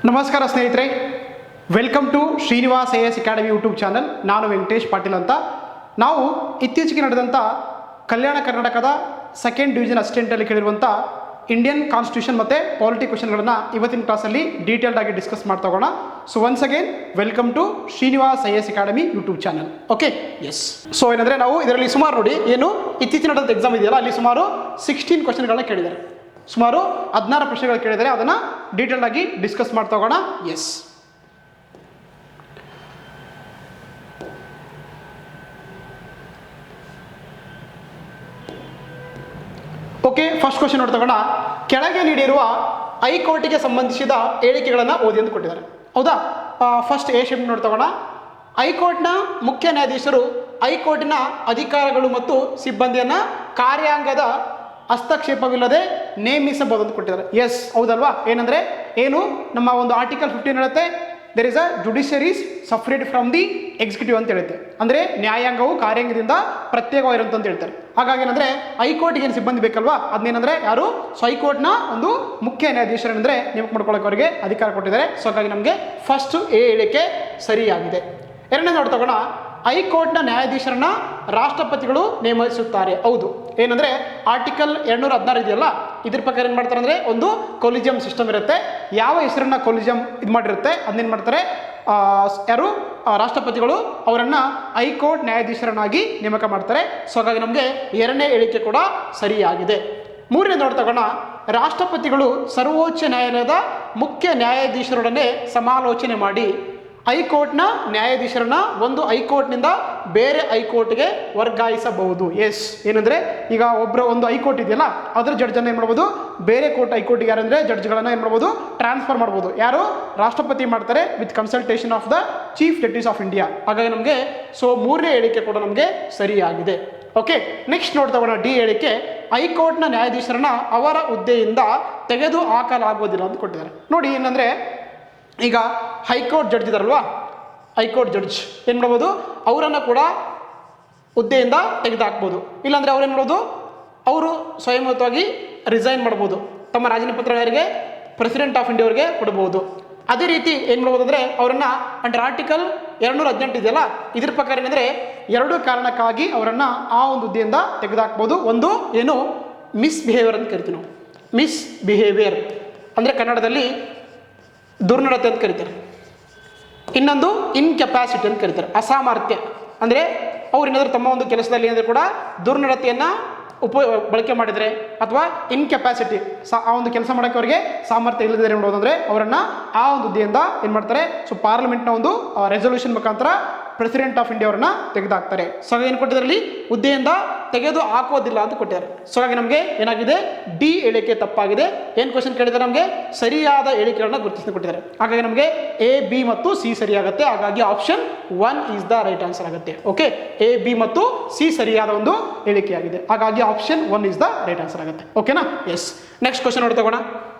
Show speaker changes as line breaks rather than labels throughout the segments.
ನಮಸ್ಕಾರ ಸ್ನೇಹಿತರೆ, welcome to Srinivas IAS academy YouTube channel. ನಾನು ವೆಂಕಟೇಶ್ ಪಾಟೀಲ್ ಅಂತ. ನಾವು ಇತ್ತೀಚೆಗೆ ನಡೆದಂಥ ಕಲ್ಯಾಣ ಕರ್ನಾಟಕದ ಸೆಕೆಂಡ್ ಡಿವಿಷನ್ ಅಸಿಸ್ಟೆಂಟಲ್ಲಿ ಕೇಳಿರುವಂಥ ಇಂಡಿಯನ್ ಕಾನ್ಸ್ಟಿಟ್ಯೂಷನ್ ಮತ್ತು ಪಾಲಿಟಿ ಕ್ವಶನ್ಗಳನ್ನು ಇವತ್ತಿನ ಕ್ಲಾಸಲ್ಲಿ ಡೀಟೇಲ್ಡ್ ಆಗಿ ಡಿಸ್ಕಸ್ ಮಾಡ್ತಾ ಹೋಗೋಣ. So once again welcome to Srinivas IAS academy YouTube channel. Okay, yes. So ಏನಂದರೆ ನಾವು ಇದರಲ್ಲಿ ಸುಮಾರು ನೋಡಿ ಏನು ಇತ್ತೀಚಿನ ನಡೆದಂಥ ಎಕ್ಸಾಮ್ ಇದೆಯಲ್ಲ, ಅಲ್ಲಿ ಸುಮಾರು 16 ಕ್ವಶನ್ಗಳನ್ನ ಕೇಳಿದ್ದಾರೆ. ಸುಮಾರು 16 ಪ್ರಶ್ನೆಗಳು ಕೇಳಿದರೆ ಅದನ್ನು ಡೀಟೇಲ್ ಆಗಿ ಡಿಸ್ಕಸ್ ಮಾಡ್ತಾ ಹೋಗೋಣ. Yes, okay. ಫಸ್ಟ್ ಕ್ವಶನ್ ನೋಡ್ತಗೋಣ. ಕೆಳಗೆ ನೀಡಿರುವ ಹೈಕೋರ್ಟಿಗೆ ಸಂಬಂಧಿಸಿದ ಹೇಳಿಕೆಗಳನ್ನು ಓದಿ ಎಂದು ಕೊಟ್ಟಿದ್ದಾರೆ. ಹೌದಾ? ಫಸ್ಟ್ ಎ ಶೆಪ್ ನೋಡ್ತಗೋಣ. ಹೈಕೋರ್ಟ್ನ ಮುಖ್ಯ ನ್ಯಾಯಾಧೀಶರು ಹೈಕೋರ್ಟಿನ ಅಧಿಕಾರಗಳು ಮತ್ತು ಸಿಬ್ಬಂದಿಯನ್ನು ಕಾರ್ಯಾಂಗದ ಹಸ್ತಕ್ಷೇಪವಿಲ್ಲದೆ ನೇಮಿಸಬಹುದು ಅಂತ ಕೊಟ್ಟಿದ್ದಾರೆ. ಎಸ್, ಹೌದಲ್ವಾ? ಏನಂದರೆ ಏನು ನಮ್ಮ ಒಂದು ಆರ್ಟಿಕಲ್ 15 ಹೇಳುತ್ತೆ, there is a judiciaries separate from the executive ಅಂತ ಹೇಳುತ್ತೆ. ಅಂದರೆ ನ್ಯಾಯಾಂಗವು ಕಾರ್ಯಾಂಗದಿಂದ ಪ್ರತ್ಯೇಕವಾಗಿರುವಂತ ಅಂತ ಹೇಳ್ತಾರೆ. ಹಾಗಾಗಿ ಏನಂದರೆ ಹೈಕೋರ್ಟ್ಗೆ ಏನು ಸಿಬ್ಬಂದಿ ಬೇಕಲ್ವಾ, ಅದನ್ನೇನಂದರೆ ಯಾರು? ಸೊ ಹೈಕೋರ್ಟ್ನ ಒಂದು ಮುಖ್ಯ ನ್ಯಾಯಾಧೀಶರೇನೆಂದರೆ ನೇಮಕ ಮಾಡ್ಕೊಳ್ಳೋಕೆ ಅವರಿಗೆ ಅಧಿಕಾರ ಕೊಟ್ಟಿದ್ದಾರೆ. ಸೊ ಹಾಗಾಗಿ ನಮಗೆ ಫಸ್ಟ್ ಎ ಹೇಳಿಕೆ ಸರಿಯಾಗಿದೆ. ಎರಡನೇ ನೋಡ್ತಗೋಣ. ಹೈಕೋರ್ಟ್ನ ನ್ಯಾಯಾಧೀಶರನ್ನ ರಾಷ್ಟ್ರಪತಿಗಳು ನೇಮಿಸುತ್ತಾರೆ. ಹೌದು. ಏನಂದರೆ ಆರ್ಟಿಕಲ್ 216 ಇದೆಯಲ್ಲ, ಇದ್ರ ಪ್ರಕಾರ ಏನು ಮಾಡ್ತಾರೆ ಅಂದರೆ ಒಂದು ಕೊಲಿಜಿಯಂ ಸಿಸ್ಟಮ್ ಇರುತ್ತೆ. ಯಾವ ಹೆಸರನ್ನ ಕೊಲಿಜಿಯಂ ಇದು ಮಾಡಿರುತ್ತೆ ಅದನ್ನೇನು ಮಾಡ್ತಾರೆ, ಯಾರು ರಾಷ್ಟ್ರಪತಿಗಳು ಅವರನ್ನು ಹೈಕೋರ್ಟ್ ನ್ಯಾಯಾಧೀಶರನ್ನಾಗಿ ನೇಮಕ ಮಾಡ್ತಾರೆ. ಸೊ ಹಾಗಾಗಿ ನಮಗೆ ಎರಡನೇ ಹೇಳಿಕೆ ಕೂಡ ಸರಿಯಾಗಿದೆ. ಮೂರನೇ ನೋಡ್ತಗೋಣ. ರಾಷ್ಟ್ರಪತಿಗಳು ಸರ್ವೋಚ್ಚ ನ್ಯಾಯಾಲಯದ ಮುಖ್ಯ ನ್ಯಾಯಾಧೀಶರೊಡನೆ ಸಮಾಲೋಚನೆ ಮಾಡಿ ಹೈಕೋರ್ಟ್ನ ನ್ಯಾಯಾಧೀಶರನ್ನ ಒಂದು ಹೈಕೋರ್ಟ್ನಿಂದ ಬೇರೆ ಹೈಕೋರ್ಟ್ಗೆ ವರ್ಗಾಯಿಸಬಹುದು. ಎಸ್, ಏನಂದರೆ ಈಗ ಒಂದು ಹೈಕೋರ್ಟ್ ಇದೆಯಲ್ಲ, ಅದರ ಜಡ್ಜನ್ನು ಏನು ಮಾಡ್ಬೋದು, ಬೇರೆ ಹೈಕೋರ್ಟ್ಗೆ ಯಾರಂದರೆ ಜಡ್ಜ್ಗಳನ್ನು ಏನು ಮಾಡ್ಬೋದು, ಟ್ರಾನ್ಸ್ಫರ್ ಮಾಡ್ಬೋದು. ಯಾರು? ರಾಷ್ಟ್ರಪತಿ ಮಾಡ್ತಾರೆ with consultation of the chief justice of India. ಹಾಗಾಗಿ ನಮಗೆ ಸೊ ಮೂರನೇ ಹೇಳಿಕೆ ಕೂಡ ನಮಗೆ ಸರಿಯಾಗಿದೆ. ಓಕೆ, ನೆಕ್ಸ್ಟ್ ನೋಡ್ತಾ ಡಿ ಹೇಳಿಕೆ. ಹೈಕೋರ್ಟ್ನ ನ್ಯಾಯಾಧೀಶರನ್ನ ಅವರ ಹುದ್ದೆಯಿಂದ ತೆಗೆದು ಹಾಕಲಾಗುವುದಿಲ್ಲ ಅಂತ ಕೊಟ್ಟಿದ್ದಾರೆ. ನೋಡಿ, ಏನಂದರೆ ಈಗ ಹೈಕೋರ್ಟ್ ಜಡ್ಜ್ ಇದಾರಲ್ವಾ, ಹೈಕೋರ್ಟ್ ಜಡ್ಜ್ ಏನು ಮಾಡ್ಬೋದು, ಅವರನ್ನು ಕೂಡ ಹುದ್ದೆಯಿಂದ ತೆಗೆದುಹಾಕ್ಬೋದು. ಇಲ್ಲಾಂದರೆ ಅವ್ರು ಏನು ಮಾಡ್ಬೋದು, ಅವರು ಸ್ವಯಂವಾಗಿ ರಿಸೈನ್ ಮಾಡ್ಬೋದು. ತಮ್ಮ ರಾಜೀನಾಮೆ ಪತ್ರ ಯಾರಿಗೆ? ಪ್ರೆಸಿಡೆಂಟ್ ಆಫ್ ಇಂಡಿಯಾ ಅವರಿಗೆ ಕೊಡ್ಬೋದು. ಅದೇ ರೀತಿ ಏನು ಮಾಡ್ಬೋದು ಅಂದರೆ ಅವರನ್ನು ಅಂಡರ್ ಆರ್ಟಿಕಲ್ 218 ಇದೆಯಲ್ಲ, ಇದ್ರ ಪ್ರಕಾರ ಏನಂದರೆ ಎರಡು ಕಾರಣಕ್ಕಾಗಿ ಅವರನ್ನು ಆ ಒಂದು ಹುದ್ದೆಯಿಂದ ತೆಗೆದುಹಾಕ್ಬೋದು. ಒಂದು ಏನು, ಮಿಸ್ಬಿಹೇವಿಯರ್ ಅಂತ ಕರಿತೀವಿ ನಾವು. ಮಿಸ್ಬಿಹೇವಿಯರ್ ಅಂದರೆ ಕನ್ನಡದಲ್ಲಿ ದುರ್ನಡತೆ ಅಂತ ಕರೀತಾರೆ. ಇನ್ನೊಂದು ಇನ್ಕೆಪಾಸಿಟಿ ಅಂತ ಕರೀತಾರೆ, ಅಸಾಮರ್ಥ್ಯ. ಅಂದರೆ ಅವ್ರು ಏನಾದರೂ ತಮ್ಮ ಒಂದು ಕೆಲಸದಲ್ಲಿ ಏನಾದರೂ ಕೂಡ ದುರ್ನಡತೆಯನ್ನು ಬಳಕೆ ಮಾಡಿದರೆ ಅಥವಾ ಇನ್ಕೆಪಾಸಿಟಿ, ಆ ಒಂದು ಕೆಲಸ ಮಾಡೋಕ್ಕೆ ಅವರಿಗೆ ಸಾಮರ್ಥ್ಯ ಇಲ್ಲದೆ ಏನು ಮಾಡೋದು ಅಂದರೆ ಅವರನ್ನು ಆ ಒಂದು ಹುದ್ದೆಯಿಂದ ಏನು ಮಾಡ್ತಾರೆ, ಸೊ ಪಾರ್ಲಿಮೆಂಟ್ನ ಒಂದು ರೆಸೊಲ್ಯೂಷನ್ ಮುಖಾಂತರ ಪ್ರೆಸಿಡೆಂಟ್ ಆಫ್ ಇಂಡಿಯಾ ಅವರನ್ನ ತೆಗೆದುಹಾಕ್ತಾರೆ. ಸೊ ಹಾಗೆ ಏನು ಕೊಟ್ಟಿದ್ದಾರೆ ಇಲ್ಲಿ, ಹುದ್ದೆಯಿಂದ ತೆಗೆದು ಹಾಕೋದಿಲ್ಲ ಅಂತ ಕೊಟ್ಟಿದ್ದಾರೆ. ಸೊ ಹಾಗೆ ನಮಗೆ ಏನಾಗಿದೆ, ಡಿ ಹೇಳಿಕೆ ತಪ್ಪಾಗಿದೆ. ಏನು ಕ್ವಶನ್ ಕೇಳಿದರೆ ನಮಗೆ ಸರಿಯಾದ ಹೇಳಿಕೆಗಳನ್ನ ಗುರುತಿಸಿ ಕೊಟ್ಟಿದ್ದಾರೆ. ಹಾಗಾಗಿ ನಮಗೆ ಎ, ಬಿ ಮತ್ತು ಸಿ ಸರಿಯಾಗುತ್ತೆ. ಹಾಗಾಗಿ option 1 is the right answer ಆಗುತ್ತೆ. ಓಕೆ, ಎ, ಬಿ ಮತ್ತು ಸಿ ಸರಿಯಾದ ಒಂದು ಹೇಳಿಕೆಯಾಗಿದೆ. ಹಾಗಾಗಿ option 1 is the right answer ಆಗುತ್ತೆ. ಓಕೆನಾ? ಎಸ್. ನೆಕ್ಸ್ಟ್ ಕ್ವಶನ್ ನೋಡ್ತಗೋಣ.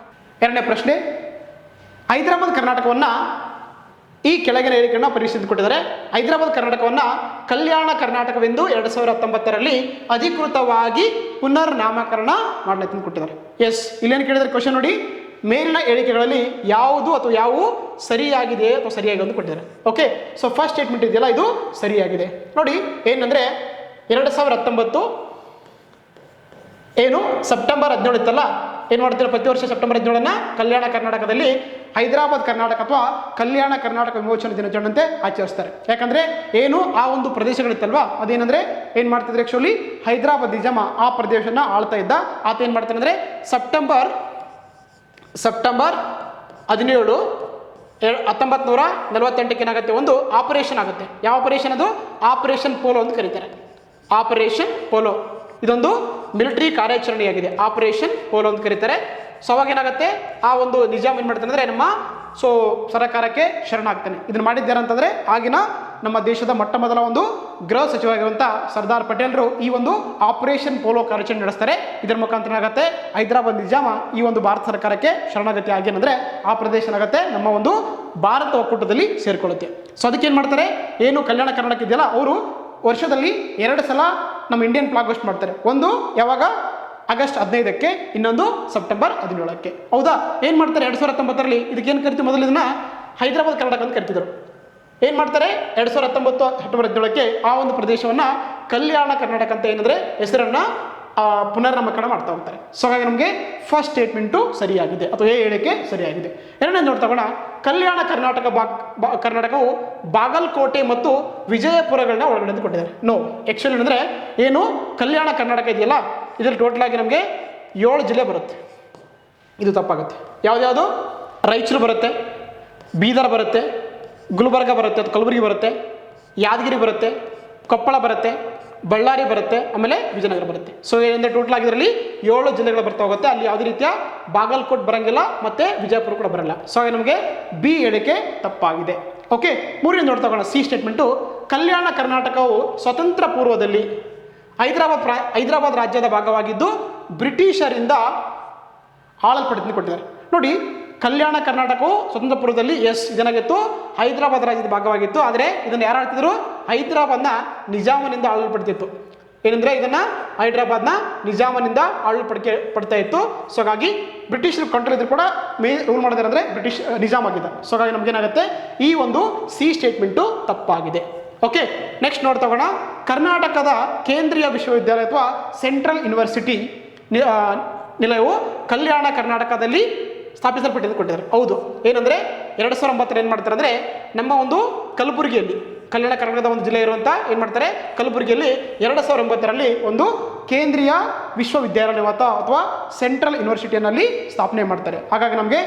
ಎರಡನೇ ಪ್ರಶ್ನೆ. ಹೈದರಾಬಾದ್ ಕರ್ನಾಟಕವನ್ನು ಈ ಕೆಳಗಿನ ಹೇಳಿಕೆಯನ್ನು ಪರಿಶೀಲಿಸಿಕೊಟ್ಟಿದ್ದಾರೆ. ಹೈದರಾಬಾದ್ ಕರ್ನಾಟಕವನ್ನು ಕಲ್ಯಾಣ ಕರ್ನಾಟಕವೆಂದು 2019ರಲ್ಲಿ ಅಧಿಕೃತವಾಗಿ ಪುನರ್ ನಾಮಕರಣ ಮಾಡಲಿಕ್ಕೆ ಕೊಟ್ಟಿದ್ದಾರೆ. ಎಸ್, ಇಲ್ಲೇನು ಕೇಳಿದರೆ ಕ್ವಶನ್ ನೋಡಿ, ಮೇಲಿನ ಹೇಳಿಕೆಗಳಲ್ಲಿ ಯಾವುದು ಅಥವಾ ಯಾವುವು ಸರಿಯಾಗಿದೆ ಅಥವಾ ಸರಿಯಾಗಿದೆ ಅಂತ ಕೊಟ್ಟಿದ್ದಾರೆ. ಓಕೆ, ಸೊ ಫಸ್ಟ್ ಸ್ಟೇಟ್ಮೆಂಟ್ ಇದೆಯಲ್ಲ, ಇದು ಸರಿಯಾಗಿದೆ. ನೋಡಿ ಏನಂದರೆ 2019 ಏನು ಸೆಪ್ಟೆಂಬರ್ 17 ಇತ್ತಲ್ಲ, ಏನು ಮಾಡ್ತೀರಾ, ಪ್ರತಿ ವರ್ಷ ಸೆಪ್ಟೆಂಬರ್ 17 ಕಲ್ಯಾಣ ಕರ್ನಾಟಕದಲ್ಲಿ ಹೈದರಾಬಾದ್ ಕರ್ನಾಟಕ ಅಥವಾ ಕಲ್ಯಾಣ ಕರ್ನಾಟಕ ವಿಮೋಚನಾ ದಿನಾಚರಣೆಯಂತೆ ಆಚರಿಸ್ತಾರೆ. ಯಾಕಂದರೆ ಏನು ಆ ಒಂದು ಪ್ರದೇಶಗಳಿತ್ತಲ್ವಾ, ಅದೇನಂದರೆ ಏನು ಮಾಡ್ತಿದ್ರೆ, ಆ್ಯಕ್ಚುಲಿ ಹೈದರಾಬಾದ್ ನಿಜಾಮ ಆ ಪ್ರದೇಶನ ಆಳ್ತಾ ಇದ್ದ. ಆತ ಏನು ಮಾಡ್ತಾನೆ ಅಂದರೆ ಸೆಪ್ಟೆಂಬರ್ 17 1948 ಏನಾಗುತ್ತೆ, ಒಂದು ಆಪರೇಷನ್ ಆಗುತ್ತೆ. ಯಾವ ಆಪರೇಷನ್ ಅದು? ಆಪರೇಷನ್ ಪೋಲೋ ಅಂತ ಕರೀತಾರೆ. ಆಪರೇಷನ್ ಪೋಲೋ ಇದೊಂದು ಮಿಲಿಟರಿ ಕಾರ್ಯಾಚರಣೆಯಾಗಿದೆ. ಆಪರೇಷನ್ ಪೋಲೋ ಅಂತ ಕರೀತಾರೆ. ಸೊ ಅವಾಗ ಏನಾಗುತ್ತೆ, ಆ ಒಂದು ನಿಜಾಮ್ ಏನು ಮಾಡ್ತಾನೆ ಅಂದರೆ ನಮ್ಮ ಸರ್ಕಾರಕ್ಕೆ ಶರಣಾಗ್ತಾನೆ. ಇದನ್ನು ಮಾಡಿದ್ದಾರಂತಂದರೆ ಆಗಿನ ನಮ್ಮ ದೇಶದ ಮೊಟ್ಟ ಮೊದಲ ಒಂದು ಗೃಹ ಸಚಿವರಾಗಿರುವಂಥ ಸರ್ದಾರ್ ಪಟೇಲ್ರು ಈ ಒಂದು ಆಪರೇಷನ್ ಪೋಲೋ ಕಾರ್ಯಾಚರಣೆ ನಡೆಸ್ತಾರೆ. ಇದರ ಮುಖಾಂತರ ಏನಾಗುತ್ತೆ, ಹೈದರಾಬಾದ್ ನಿಜಾಮ ಈ ಒಂದು ಭಾರತ ಸರ್ಕಾರಕ್ಕೆ ಶರಣಾಗತಿ ಆಗೇನಂದರೆ ಆ ಪ್ರದೇಶ ಏನಾಗುತ್ತೆ, ನಮ್ಮ ಒಂದು ಭಾರತ ಒಕ್ಕೂಟದಲ್ಲಿ ಸೇರಿಕೊಳ್ಳುತ್ತೆ. ಸೊ ಅದಕ್ಕೆ ಏನು ಮಾಡ್ತಾರೆ, ಏನು ಕಲ್ಯಾಣ ಕರ್ನಾಟಕ ಇದೆಯಲ್ಲ, ಅವರು ವರ್ಷದಲ್ಲಿ 2 ಸಲ ನಮ್ಮ ಇಂಡಿಯನ್ ಫ್ಲಾಗ್ ಹೋಸ್ಟ್ ಮಾಡ್ತಾರೆ. ಒಂದು ಯಾವಾಗ ಆಗಸ್ಟ್ 15ಕ್ಕೆ, ಇನ್ನೊಂದು ಸೆಪ್ಟೆಂಬರ್ 17ಕ್ಕೆ. ಹೌದಾ? ಏನು ಮಾಡ್ತಾರೆ 2019ರಲ್ಲಿ ಇದಕ್ಕೇನು ಕರಿತೀವಿ, ಮೊದಲು ಇದನ್ನ ಹೈದರಾಬಾದ್ ಕರ್ನಾಟಕ ಅಂತ ಕರಿತಿದ್ರು. ಏನು ಮಾಡ್ತಾರೆ 2019 ಸೆಪ್ಟೆಂಬರ್ 17ಕ್ಕೆ ಆ ಒಂದು ಪ್ರದೇಶವನ್ನು ಕಲ್ಯಾಣ ಕರ್ನಾಟಕ ಅಂತ ಏನಂದರೆ ಹೆಸರನ್ನು ಪುನರ್ನಾಮಕರಣ ಮಾಡ್ತಾ ಹೋಗ್ತಾರೆ. ಸೊ ಹಾಗಾಗಿ ನಮಗೆ ಫಸ್ಟ್ ಸ್ಟೇಟ್ಮೆಂಟು ಸರಿಯಾಗಿದೆ ಅಥವಾ ಹೇಳಿಕೆ ಸರಿಯಾಗಿದೆ. ಎರಡನೇ ನೋಡ್ತಗೋಣ, ಕಲ್ಯಾಣ ಕರ್ನಾಟಕ ಕರ್ನಾಟಕವು ಬಾಗಲಕೋಟೆ ಮತ್ತು ವಿಜಯಪುರಗಳನ್ನ ಒಳಗಡೆ ಕೊಟ್ಟಿದ್ದಾರೆ. ನೋ, ಆ್ಯಕ್ಚುಲಿ ಅಂದರೆ ಏನು ಕಲ್ಯಾಣ ಕರ್ನಾಟಕ ಇದೆಯಲ್ಲ ಇದರಲ್ಲಿ ಟೋಟಲ್ ಆಗಿ ನಮಗೆ 7 ಜಿಲ್ಲೆ ಬರುತ್ತೆ. ಇದು ತಪ್ಪಾಗುತ್ತೆ. ಯಾವ್ದ್ಯಾವುದು? ರಾಯಚೂರು ಬರುತ್ತೆ, ಬೀದರ್ ಬರುತ್ತೆ, ಗುಲ್ಬರ್ಗ ಬರುತ್ತೆ, ಅದು ಕಲಬುರಗಿ ಬರುತ್ತೆ, ಯಾದಗಿರಿ ಬರುತ್ತೆ, ಕೊಪ್ಪಳ ಬರುತ್ತೆ, ಬಳ್ಳಾರಿ ಬರುತ್ತೆ, ಆಮೇಲೆ ವಿಜಯನಗರ ಬರುತ್ತೆ. ಸೊ ಏನಂದರೆ ಟೋಟಲ್ ಆಗಿ ಇದರಲ್ಲಿ 7 ಜಿಲ್ಲೆಗಳು ಬರ್ತಾ ಹೋಗುತ್ತೆ. ಅಲ್ಲಿ ಯಾವುದೇ ರೀತಿಯ ಬಾಗಲಕೋಟ್ ಬರಂಗಿಲ್ಲ ಮತ್ತು ವಿಜಯಪುರ ಕೂಡ ಬರಲ್ಲ. ಸೊ ಹಾಗೆ ನಮಗೆ ಬಿ ಹೇಳಿಕೆ ತಪ್ಪಾಗಿದೆ. ಓಕೆ, ಮೂರನೇ ನೋಡ್ತಾ ಸಿ ಸ್ಟೇಟ್ಮೆಂಟು, ಕಲ್ಯಾಣ ಕರ್ನಾಟಕವು ಸ್ವತಂತ್ರ ಪೂರ್ವದಲ್ಲಿ ಹೈದರಾಬಾದ್ ರಾಜ್ಯದ ಭಾಗವಾಗಿದ್ದು ಬ್ರಿಟಿಷರಿಂದ ಆಳಲ್ಪಟ್ಟಿದ್ದು ಕೊಟ್ಟಿದ್ದಾರೆ. ನೋಡಿ, ಕಲ್ಯಾಣ ಕರ್ನಾಟಕವು ಸ್ವತಂತ್ರ ಪೂರ್ವದಲ್ಲಿ ಇದೇನಾಗಿತ್ತು, ಹೈದರಾಬಾದ್ ರಾಜ್ಯದ ಭಾಗವಾಗಿತ್ತು. ಆದರೆ ಇದನ್ನು ಯಾರು ಆಳ್ತಿದ್ರು? ಹೈದರಾಬಾದ್ನ ನಿಜಾಮನಿಂದ ಆಳಲ್ಪಡ್ತಿತ್ತು. ಏನಂದರೆ ಇದನ್ನು ಹೈದರಾಬಾದ್ನ ನಿಜಾಮನಿಂದ ಪಡ್ತಾ ಇತ್ತು. ಸೊ ಹಾಗಾಗಿ ಬ್ರಿಟಿಷರು ಕಂಟ್ರೋಲ್ ಇದ್ರು ಕೂಡ ರೂಲ್ ಮಾಡಿದಾರೆ ಅಂದರೆ ಬ್ರಿಟಿಷ್ ನಿಜಾಮ್ ಆಗಿದ್ದ. ಸೊ ಹಾಗಾಗಿ ನಮಗೇನಾಗುತ್ತೆ, ಈ ಒಂದು ಸಿ ಸ್ಟೇಟ್ಮೆಂಟು ತಪ್ಪಾಗಿದೆ. ಓಕೆ, ನೆಕ್ಸ್ಟ್ ನೋಡ್ತಾ ಹೋಗೋಣ, ಕರ್ನಾಟಕದ ಕೇಂದ್ರೀಯ ವಿಶ್ವವಿದ್ಯಾಲಯ ಅಥವಾ ಸೆಂಟ್ರಲ್ ಯೂನಿವರ್ಸಿಟಿ ನಿಲಯವು ಕಲ್ಯಾಣ ಕರ್ನಾಟಕದಲ್ಲಿ ಸ್ಥಾಪಿಸಲ್ಪಟ್ಟಿದ್ದು ಕೊಟ್ಟಿದ್ದಾರೆ. ಹೌದು, ಏನಂದರೆ 2009 ಏನು ಮಾಡ್ತಾರೆ ಅಂದರೆ ನಮ್ಮ ಒಂದು ಕಲಬುರಗಿಯಲ್ಲಿ, ಕಲ್ಯಾಣ ಕರ್ನಾಟಕದ ಒಂದು ಜಿಲ್ಲೆ ಇರುವಂಥ ಏನು ಮಾಡ್ತಾರೆ ಕಲಬುರಗಿಯಲ್ಲಿ 2009ರಲ್ಲಿ ಒಂದು ಕೇಂದ್ರೀಯ ವಿಶ್ವವಿದ್ಯಾಲಯ ಅಥವಾ ಸೆಂಟ್ರಲ್ ಯೂನಿವರ್ಸಿಟಿಯಲ್ಲಿ ಸ್ಥಾಪನೆ ಮಾಡ್ತಾರೆ. ಹಾಗಾಗಿ ನಮಗೆ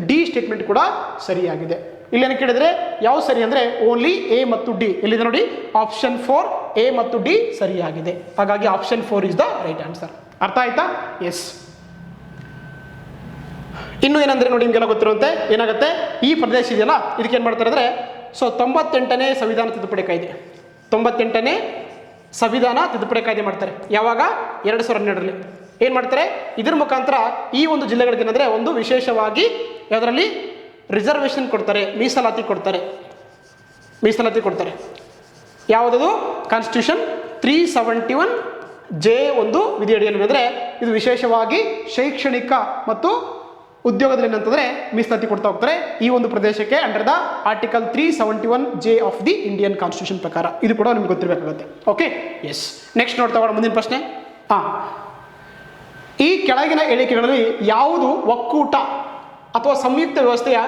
ಡಿ ಸ್ಟೇಟ್ಮೆಂಟ್ ಕೂಡ ಸರಿಯಾಗಿದೆ. ಇಲ್ಲೇನು ಕೇಳಿದರೆ ಯಾವ ಸರಿ ಅಂದರೆ ಓನ್ಲಿ ಎ ಮತ್ತು ಡಿ. ಎಲ್ಲಿದೆ ನೋಡಿ, ಆಪ್ಷನ್ 4 ಎ ಮತ್ತು ಡಿ ಸರಿಯಾಗಿದೆ. ಹಾಗಾಗಿ option 4 is the right answer. ಅರ್ಥ ಆಯ್ತಾ? ಎಸ್. ಇನ್ನು ಏನಂದರೆ ನೋಡಿ, ನಿಮಗೆಲ್ಲ ಗೊತ್ತಿರುವಂತೆ ಏನಾಗುತ್ತೆ, ಈ ಪ್ರದೇಶ ಇದೆಯಲ್ಲ ಇದಕ್ಕೆ ಏನು ಮಾಡ್ತಾರೆ ಅಂದರೆ 98ನೇ ಸಂವಿಧಾನ ತಿದ್ದುಪಡಿ ಕಾಯ್ದೆ, 98ನೇ ಸಂವಿಧಾನ ತಿದ್ದುಪಡಿ ಕಾಯ್ದೆ ಮಾಡ್ತಾರೆ. ಯಾವಾಗ? 2012ರಲ್ಲಿ ಏನು ಮಾಡ್ತಾರೆ, ಇದ್ರ ಮುಖಾಂತರ ಈ ಒಂದು ಜಿಲ್ಲೆಗಳಿಗೆ ಏನಂದರೆ ಒಂದು ವಿಶೇಷವಾಗಿ ಯಾವುದರಲ್ಲಿ ರಿಸರ್ವೇಷನ್ ಕೊಡ್ತಾರೆ, ಮೀಸಲಾತಿ ಕೊಡ್ತಾರೆ. ಯಾವುದದು? ಕಾನ್ಸ್ಟಿಟ್ಯೂಷನ್ 371J ಒಂದು ವಿಧಿಯಡಿಯಲ್ಲಿ ಅಂದರೆ ಇದು ವಿಶೇಷವಾಗಿ ಶೈಕ್ಷಣಿಕ ಮತ್ತು ಉದ್ಯೋಗದಲ್ಲಿ ಏನಂತಂದರೆ ಮೀಸಲಾತಿ ಕೊಡ್ತಾ ಹೋಗ್ತಾರೆ ಈ ಒಂದು ಪ್ರದೇಶಕ್ಕೆ under the article 371J of the Indian constitution ಪ್ರಕಾರ. ಇದು ಕೂಡ ನಿಮ್ಗೆ ಗೊತ್ತಿರಬೇಕಾಗುತ್ತೆ. Okay, yes. ನೆಕ್ಸ್ಟ್ ನೋಡ್ತಾ ಹೋಗೋಣ ಮುಂದಿನ ಪ್ರಶ್ನೆ. ಈ ಕೆಳಗಿನ ಹೇಳಿಕೆಗಳಲ್ಲಿ ಯಾವುದು ಒಕ್ಕೂಟ ಅಥವಾ ಸಂಯುಕ್ತ ವ್ಯವಸ್ಥೆಯ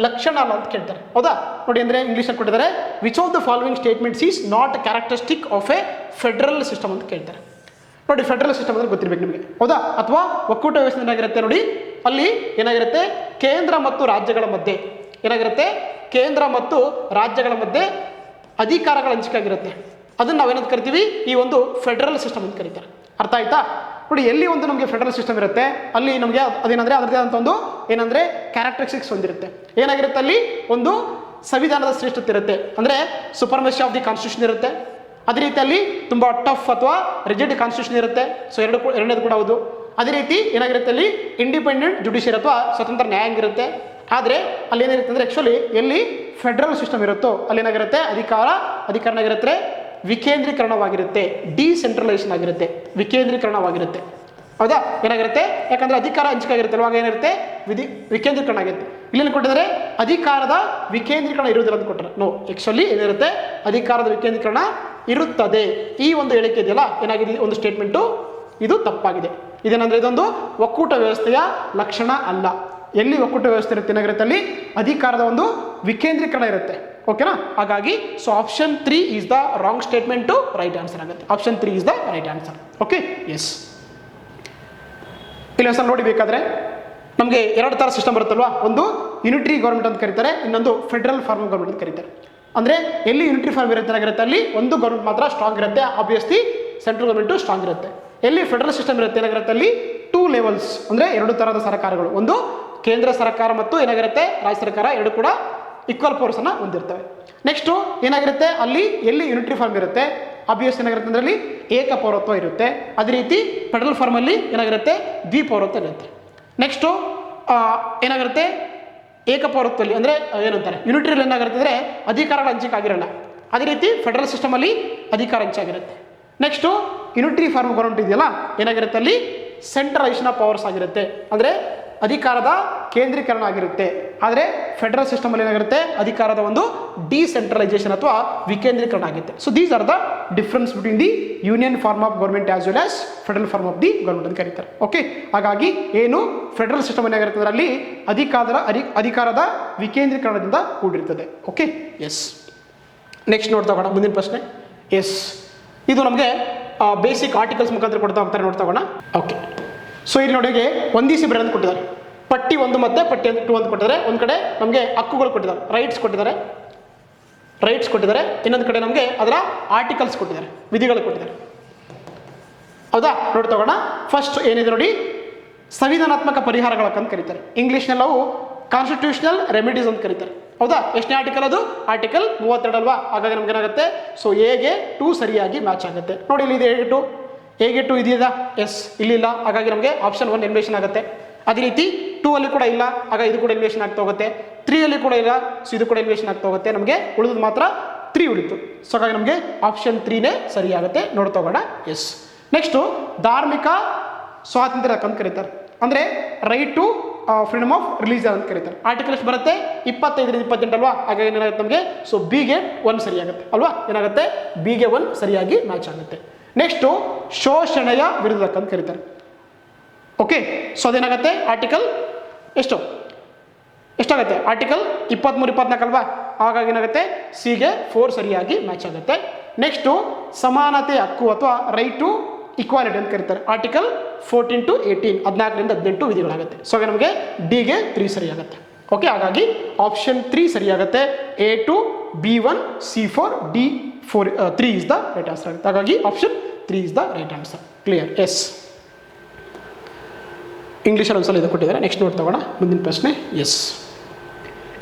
ಲಕ್ಷಣ ಅಲ್ಲ ಅಂತ ಕೇಳ್ತಾರೆ. ಹೌದಾ? ನೋಡಿ, ಅಂದರೆ ಇಂಗ್ಲೀಷಲ್ಲಿ ಕೊಟ್ಟಿದ್ದಾರೆ, which of the following statements is not characteristic of A federal system ಅಂತ ಕೇಳ್ತಾರೆ. ನೋಡಿ, ಫೆಡರಲ್ ಸಿಸ್ಟಮ್ ಅಂದರೆ ಗೊತ್ತಿರಬೇಕು ನಿಮಗೆ. ಹೌದಾ? ಅಥವಾ ಒಕ್ಕೂಟ ವ್ಯವಸ್ಥೆ ಏನಾಗಿರುತ್ತೆ ನೋಡಿ, ಅಲ್ಲಿ ಏನಾಗಿರುತ್ತೆ, ಕೇಂದ್ರ ಮತ್ತು ರಾಜ್ಯಗಳ ಮಧ್ಯೆ ಅಧಿಕಾರಗಳ ಹಂಚಿಕೆ ಆಗಿರುತ್ತೆ. ಅದನ್ನು ನಾವೇನಂತ ಕರಿತೀವಿ, ಈ ಒಂದು ಫೆಡರಲ್ ಸಿಸ್ಟಮ್ ಅಂತ ಕರೀತಾರೆ. ಅರ್ಥ ಆಯ್ತಾ? ನೋಡಿ, ಎಲ್ಲಿ ಒಂದು ನಮಗೆ ಫೆಡರಲ್ ಸಿಸ್ಟಮ್ ಇರುತ್ತೆ ಅಲ್ಲಿ ನಮಗೆ ಅದೇನಂದರೆ ಅದರದೇ ಆದಂಥ ಒಂದು ಏನಂದರೆ ಕ್ಯಾರೆಕ್ಟರಿಸ್ಟಿಕ್ಸ್ ಹೊಂದಿರುತ್ತೆ. ಏನಾಗಿರುತ್ತೆ, ಅಲ್ಲಿ ಒಂದು ಸಂವಿಧಾನದ ಶ್ರೇಷ್ಠತೆ ಇರುತ್ತೆ, ಅಂದರೆ ಸುಪರ್ಮೆಸಿ ಆಫ್ ದಿ ಕಾನ್ಸ್ಟಿಟ್ಯೂಷನ್ ಇರುತ್ತೆ. ಅದೇ ರೀತಿಯಲ್ಲಿ ತುಂಬ ಟಫ್ ಅಥವಾ ರಿಜಿಡ್ ಕಾನ್ಸ್ಟಿಟ್ಯೂಷನ್ ಇರುತ್ತೆ. ಸೊ ಎರಡನೇದು ಕೂಡ ಹೌದು. ಅದೇ ರೀತಿ ಏನಾಗಿರುತ್ತೆ, ಅಲ್ಲಿ ಇಂಡಿಪೆಂಡೆಂಟ್ ಜುಡಿಷಿಯರಿ ಅಥವಾ ಸ್ವತಂತ್ರ ನ್ಯಾಯಾಂಗ ಇರುತ್ತೆ. ಆದರೆ ಅಲ್ಲಿ ಏನಿರುತ್ತೆ ಅಂದರೆ ಆ್ಯಕ್ಚುಲಿ ಎಲ್ಲಿ ಫೆಡರಲ್ ಸಿಸ್ಟಮ್ ಇರುತ್ತೋ ಅಲ್ಲಿ ಏನಾಗಿರುತ್ತೆ, ಅಧಿಕಾರ ಏನಾಗಿರುತ್ತೆ, ವಿಕೇಂದ್ರೀಕರಣವಾಗಿರುತ್ತೆ, ಡಿಸೆಂಟ್ರಲೈಸೇಷನ್ ಆಗಿರುತ್ತೆ, ವಿಕೇಂದ್ರೀಕರಣವಾಗಿರುತ್ತೆ. ಹೌದಾ? ಏನಾಗಿರುತ್ತೆ, ಯಾಕಂದರೆ ಅಧಿಕಾರ ಹಂಚಿಕೆ ಆಗಿರುತ್ತೆ, ಅವಾಗ ಏನಿರುತ್ತೆ, ವಿಕೇಂದ್ರೀಕರಣ ಆಗಿರುತ್ತೆ. ಇಲ್ಲೇನು ಕೊಟ್ಟಿದ್ದಾರೆ, ಅಧಿಕಾರದ ವಿಕೇಂದ್ರೀಕರಣ ಇರುವುದಿಲ್ಲ ಅಂತ ಕೊಟ್ಟರೆ. ನೋ, ಆ್ಯಕ್ಚುಲಿ ಏನಿರುತ್ತೆ, ಅಧಿಕಾರದ ವಿಕೇಂದ್ರೀಕರಣ ಇರುತ್ತದೆ. ಈ ಒಂದು ಹೇಳಿಕೆ ಇದೆಯಲ್ಲ ಏನಾಗಿದೆ, ಒಂದು ಸ್ಟೇಟ್ಮೆಂಟು ಇದು ತಪ್ಪಾಗಿದೆ. ಇದೇನಂದರೆ ಇದೊಂದು ಒಕ್ಕೂಟ ವ್ಯವಸ್ಥೆಯ ಲಕ್ಷಣ ಅಲ್ಲ. ಎಲ್ಲಿ ಒಕ್ಕೂಟ ವ್ಯವಸ್ಥೆ ಇರುತ್ತೆ ಏನಾಗಿರುತ್ತೆ, ಅಲ್ಲಿ ಅಧಿಕಾರದ ಒಂದು ವಿಕೇಂದ್ರೀಕರಣ ಇರುತ್ತೆ. ಓಕೆನಾ? ಹಾಗಾಗಿ so option 3 is the wrong statement to right answer ಆಗುತ್ತೆ. Option 3 is the right answer. Okay, yes. ಇಲ್ಲಿ ಸಲ ನೋಡಿಬೇಕಾದ್ರೆ ನಮಗೆ 2 ಥರ ಸಿಸ್ಟಮ್ ಬರುತ್ತಲ್ವಾ, ಒಂದು ಯೂನಿಟರಿ ಗೌರ್ಮೆಂಟ್ ಅಂತ ಕರೀತಾರೆ, ಇನ್ನೊಂದು ಫೆಡರಲ್ ಫಾರ್ಮ್ ಗೌರ್ಮೆಂಟ್ ಅಂತ ಕರೀತಾರೆ. ಅಂದರೆ ಎಲ್ಲಿ ಯೂನಿಟರಿ ಫಾರ್ಮ್ ಏನಾಗಿರುತ್ತೆ, ಅಲ್ಲಿ ಒಂದು ಗೌರ್ಮೆಂಟ್ ಮಾತ್ರ ಸ್ಟ್ರಾಂಗ್ ಇರುತ್ತೆ, ಆಬ್ವಿಯಸ್ಲಿ ಸೆಂಟ್ರಲ್ ಗೌರ್ಮೆಂಟು ಸ್ಟ್ರಾಂಗ್ ಇರುತ್ತೆ. ಎಲ್ಲಿ ಫೆಡರಲ್ ಸಿಸ್ಟಮ್ ಇರುತ್ತೆ ಏನಾಗಿರುತ್ತೆ, ಅಲ್ಲಿ 2 ಲೆವೆಲ್ಸ್ ಅಂದರೆ 2 ಥರದ ಸರ್ಕಾರಗಳು, ಒಂದು ಕೇಂದ್ರ ಸರ್ಕಾರ ಮತ್ತು ಏನಾಗಿರುತ್ತೆ ರಾಜ್ಯ ಸರ್ಕಾರ, ಎರಡು ಕೂಡ ಈಕ್ವಲ್ ಪವರ್ಸನ್ನು ಹೊಂದಿರ್ತವೆ. ನೆಕ್ಸ್ಟು ಏನಾಗಿರುತ್ತೆ, ಅಲ್ಲಿ ಎಲ್ಲಿ ಯೂನಿಟರಿ ಫಾರ್ಮ್ ಇರುತ್ತೆ ಆಬ್ವಿಯಸ್ ಏನಾಗಿರುತ್ತೆ ಅಂದರೆ ಅಲ್ಲಿ ಏಕಪೌರತ್ವ ಇರುತ್ತೆ. ಅದೇ ರೀತಿ ಫೆಡರಲ್ ಫಾರ್ಮಲ್ಲಿ ಏನಾಗಿರುತ್ತೆ, ದ್ವಿಪೌರತ್ವ ಇರುತ್ತೆ. ನೆಕ್ಸ್ಟು ಏನಾಗಿರುತ್ತೆ, ಏಕಪೌರತ್ವದಲ್ಲಿ ಅಂದರೆ ಏನಂತಾರೆ ಯೂನಿಟರಿಯಲ್ಲಿ ಏನಾಗಿರುತ್ತೆ ಅಂದರೆ ಅಧಿಕಾರಗಳ ಹಂಚಿಕೆ ಆಗಿರಲ್ಲ. ಅದೇ ರೀತಿ ಫೆಡರಲ್ ಸಿಸ್ಟಮಲ್ಲಿ ಅಧಿಕಾರ ಹಂಚಾಗಿರುತ್ತೆ. ನೆಕ್ಸ್ಟು ಯೂನಿಟರಿ ಫಾರ್ಮ್ ಗೌರ್ಮೆಂಟ್ ಇದೆಯಲ್ಲ ಏನಾಗಿರುತ್ತೆ, ಅಲ್ಲಿ ಸೆಂಟ್ರಲೈಸೇಷನ್ ಆಫ್ ಪವರ್ಸ್ ಆಗಿರುತ್ತೆ, ಅಂದರೆ ಅಧಿಕಾರದ ಕೇಂದ್ರೀಕರಣ ಆಗಿರುತ್ತೆ. ಆದರೆ ಫೆಡರಲ್ ಸಿಸ್ಟಮ್ ಅಲ್ಲಿ ಏನಾಗಿರುತ್ತೆ, ಅಧಿಕಾರದ ಒಂದು ಡಿಸೆಂಟ್ರಲೈಸೇಷನ್ ಅಥವಾ ವಿಕೇಂದ್ರೀಕರಣ ಆಗುತ್ತೆ. So these are the difference between the union form of government as well as federal form of the government ಅಂತ ಕರೀತಾರೆ. ಓಕೆ, ಹಾಗಾಗಿ ಏನು ಫೆಡರಲ್ ಸಿಸ್ಟಮ್ ಏನಾಗಿರುತ್ತೆ ಅದರಲ್ಲಿ ಅಧಿಕಾರದ ವಿಕೇಂದ್ರೀಕರಣದಿಂದ ಕೂಡಿರ್ತದೆ. Okay, yes. ನೆಕ್ಸ್ಟ್ ನೋಡ್ತಾ ಹೋಗೋಣ ಮುಂದಿನ ಪ್ರಶ್ನೆ. ಎಸ್, ಇದು ನಮಗೆ ಬೇಸಿಕ್ ಆರ್ಟಿಕಲ್ಸ್ ಮುಖಾಂತರ ಕೊಡ್ತಾ ಹೋಗ್ತಾರೆ, ನೋಡ್ತಾ ಹೋಗೋಣ. ಓಕೆ, ಸೊ ಇಲ್ಲಿ ನೋಡಿ ಒಂದಿಸಿ ಬರೆದು ಕೊಟ್ಟಿದ್ದಾರೆ. ಪಟ್ಟಿ 1 ಮತ್ತು ಪಟ್ಟಿ 2 ಅಂತ ಕೊಟ್ಟಿದ್ದಾರೆ. ಒಂದು ಕಡೆ ನಮಗೆ ಹಕ್ಕುಗಳು ಕೊಟ್ಟಿದ್ದಾರೆ, ರೈಟ್ಸ್ ಕೊಟ್ಟಿದ್ದಾರೆ. ಇನ್ನೊಂದು ಕಡೆ ನಮಗೆ ಅದರ ಆರ್ಟಿಕಲ್ಸ್ ಕೊಟ್ಟಿದ್ದಾರೆ, ವಿಧಿಗಳು ಕೊಟ್ಟಿದ್ದಾರೆ. ಹೌದಾ, ನೋಡ್ತಾ ಹೋಗೋಣ. ಫಸ್ಟ್ ಏನಿದೆ ನೋಡಿ, ಸಂವಿಧಾನಾತ್ಮಕ ಪರಿಹಾರಗಳಕ್ಕಂತ ಕರೀತಾರೆ. ಇಂಗ್ಲೀಷ್ನಲ್ಲಿ ನಾವು ಕಾನ್ಸ್ಟಿಟ್ಯೂಷನಲ್ ರೆಮಿಡೀಸ್ ಅಂತ ಕರೀತಾರೆ. ಹೌದಾ, ಎಷ್ಟನೇ ಆರ್ಟಿಕಲ್ ಅದು? ಆರ್ಟಿಕಲ್ 32 ಅಲ್ವಾ? ಹಾಗಾಗಿ ನಮ್ಗೆ ಏನಾಗುತ್ತೆ, ಸೊ ಎಗೆ 2 ಸರಿಯಾಗಿ ಮ್ಯಾಚ್ ಆಗುತ್ತೆ. ನೋಡಿ, ಇಲ್ಲಿ ಇದೆ ಎಗೆ 2 ಇದೆಯಾ? ಎಸ್, ಇಲ್ಲಿಲ್ಲ. ಹಾಗಾಗಿ ನಮಗೆ ಆಪ್ಷನ್ 1 ಎಲಿಮಿನೇಷನ್ ಆಗುತ್ತೆ. ಅದೇ ರೀತಿ 2 ಅಲ್ಲಿ ಕೂಡ ಇಲ್ಲ, ಆಗ ಇದು ಕೂಡ ಎಲಿಮಿನೇಷನ್ ಆಗ್ತಾ ಹೋಗುತ್ತೆ. 3 ಅಲ್ಲಿ ಕೂಡ ಇಲ್ಲ, ಸೊ ಇದು ಕೂಡ ಎಲಿಮಿನೇಷನ್ ಆಗ್ತಾ ಹೋಗುತ್ತೆ. ನಮಗೆ ಉಳಿದು ಮಾತ್ರ 3 ಉಳಿತು. ಸೊ ಹಾಗಾಗಿ ನಮಗೆ ಆಪ್ಷನ್ 3ನೇ ಸರಿಯಾಗುತ್ತೆ. ನೋಡ್ತಾ ಹೋಗೋಣ. ಎಸ್. ನೆಕ್ಸ್ಟು ಧಾರ್ಮಿಕ ಸ್ವಾತಂತ್ರ್ಯ ಅಂತ ಕರೀತಾರೆ, ಅಂದರೆ right to freedom of religion ಅಂತ ಕರೀತಾರೆ. ಆರ್ಟಿಕಲ್ ಎಷ್ಟು ಬರುತ್ತೆ? 25-28 ಅಲ್ವಾ? ಹಾಗಾಗಿ ಏನಾಗುತ್ತೆ ನಮಗೆ, ಸೊ ಬಿಗೆ 1 ಸರಿಯಾಗುತ್ತೆ ಅಲ್ವಾ? ಏನಾಗುತ್ತೆ, ಬಿಗೆ 1 ಸರಿಯಾಗಿ ಮ್ಯಾಚ್ ಆಗುತ್ತೆ. ನೆಕ್ಸ್ಟು ಶೋಷಣೆಯ ವಿರುದ್ಧ ಅಂತ ಕರೀತಾರೆ. ಓಕೆ, ಸೊ ಅದೇನಾಗುತ್ತೆ, ಆರ್ಟಿಕಲ್ ಎಷ್ಟಾಗುತ್ತೆ? ಆರ್ಟಿಕಲ್ 23-24 ಅಲ್ವಾ? ಹಾಗಾಗಿ ಏನಾಗುತ್ತೆ, ಸಿಗೆ 4 ಸರಿಯಾಗಿ ಮ್ಯಾಚ್ ಆಗುತ್ತೆ. ನೆಕ್ಸ್ಟು ಸಮಾನತೆ ಹಕ್ಕು ಅಥವಾ ರೈಟ್ ಟು ಇಕ್ವಾಲಿಟಿ ಅಂತ ಕರೀತಾರೆ. ಆರ್ಟಿಕಲ್ 14-18 14-18 ವಿಧಿಗಳಾಗುತ್ತೆ. ಸೊ ಹಾಗೆ ನಮಗೆ ಡಿಗೆ 3 ಸರಿಯಾಗುತ್ತೆ. ಓಕೆ, ಹಾಗಾಗಿ ಆಪ್ಷನ್ 3 ಸರಿಯಾಗುತ್ತೆ. A2 B1 C4 D4 3 is the right answer ಆಗುತ್ತೆ. ಹಾಗಾಗಿ option 3 is the right answer. Clear? Yes. ಇಂಗ್ಲೀಷಲ್ಲಿ ಒಂದ್ಸಲ ಇದು ಕೊಟ್ಟಿದ್ದಾರೆ. ನೆಕ್ಸ್ಟ್ ನೋಡ್ತಾ ಹೋಗೋಣ ಮುಂದಿನ ಪ್ರಶ್ನೆ. ಎಸ್,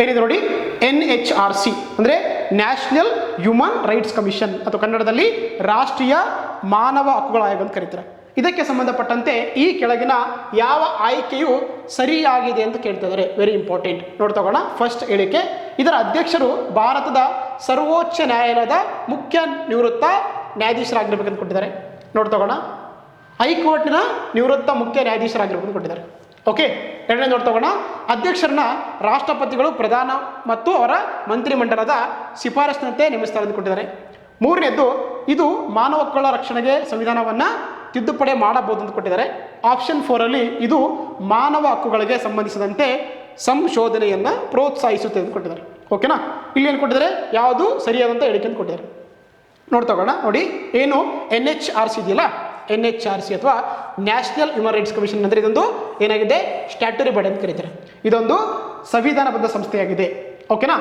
ಏನಿದೆ ನೋಡಿ, NHRC ಅಂದರೆ ನ್ಯಾಷನಲ್ ಹ್ಯೂಮನ್ ರೈಟ್ಸ್ ಕಮಿಷನ್ ಅಥವಾ ಕನ್ನಡದಲ್ಲಿ ರಾಷ್ಟ್ರೀಯ ಮಾನವ ಹಕ್ಕುಗಳ ಆಯೋಗ ಅಂತ ಕರೀತಾರೆ. ಇದಕ್ಕೆ ಸಂಬಂಧಪಟ್ಟಂತೆ ಈ ಕೆಳಗಿನ ಯಾವ ಆಯ್ಕೆಯು ಸರಿಯಾಗಿದೆ ಅಂತ ಕೇಳ್ತಾ ಇದ್ದಾರೆ. Very important. ನೋಡ್ತಾ ಹೋಗೋಣ. ಫಸ್ಟ್ ಹೇಳಿಕೆ, ಇದರ ಅಧ್ಯಕ್ಷರು ಭಾರತದ ಸರ್ವೋಚ್ಚ ನ್ಯಾಯಾಲಯದ ಮುಖ್ಯ ನಿವೃತ್ತ ನ್ಯಾಯಾಧೀಶರಾಗಿರ್ಬೇಕಂತ ಕೊಟ್ಟಿದ್ದಾರೆ. ನೋಡ್ತಾ ಹೋಗೋಣ. ಹೈಕೋರ್ಟ್ನ ನಿವೃತ್ತ ಮುಖ್ಯ ನ್ಯಾಯಾಧೀಶರಾಗಿರ್ಬೇಕಂತ ಕೊಟ್ಟಿದ್ದಾರೆ. ಓಕೆ, ಎರಡನೇ ನೋಡ್ತಾ ಹೋಗೋಣ. ಅಧ್ಯಕ್ಷರನ್ನ ರಾಷ್ಟ್ರಪತಿಗಳು ಪ್ರಧಾನ ಮತ್ತು ಅವರ ಮಂತ್ರಿಮಂಡಲದ ಶಿಫಾರಸಿನಂತೆ ನೇಮಿಸ್ತಾರೆ ಅಂತ ಕೊಟ್ಟಿದ್ದಾರೆ. ಮೂರನೇದ್ದು, ಇದು ಮಾನವ ಹಕ್ಕುಗಳ ರಕ್ಷಣೆಗೆ ಸಂವಿಧಾನವನ್ನು ತಿದ್ದುಪಡಿ ಮಾಡಬಹುದು ಅಂತ ಕೊಟ್ಟಿದ್ದಾರೆ. ಆಪ್ಷನ್ 4 ಅಲ್ಲಿ ಇದು ಮಾನವ ಹಕ್ಕುಗಳಿಗೆ ಸಂಬಂಧಿಸಿದಂತೆ ಸಂಶೋಧನೆಯನ್ನು ಪ್ರೋತ್ಸಾಹಿಸುತ್ತೆ ಅಂತ ಕೊಟ್ಟಿದ್ದಾರೆ. ಓಕೆನಾ, ಇಲ್ಲಿ ಏನು ಕೊಟ್ಟಿದ್ದಾರೆ, ಯಾವುದು ಸರಿಯಾದಂಥ ಹೇಳಿಕೆ ಅಂತ ಕೊಟ್ಟಿದ್ದಾರೆ. ನೋಡ್ತಾ ಹೋಗೋಣ. ನೋಡಿ, ಏನು NHRC ಇದೆಯಲ್ಲ, NHRC ಅಥವಾ ನ್ಯಾಷನಲ್ ಹ್ಯೂಮನ್ ರೈಟ್ಸ್ ಕಮಿಷನ್ ಅಂದರೆ ಇದೊಂದು ಏನಾಗಿದೆ, ಸ್ಟ್ಯಾಟ್ಯೂರಿ ಬಾಡಿ ಅಂತ ಕರೀತಾರೆ. ಇದೊಂದು ಸಂವಿಧಾನಬದ್ಧ ಸಂಸ್ಥೆಯಾಗಿದೆ. ಓಕೆನಾ,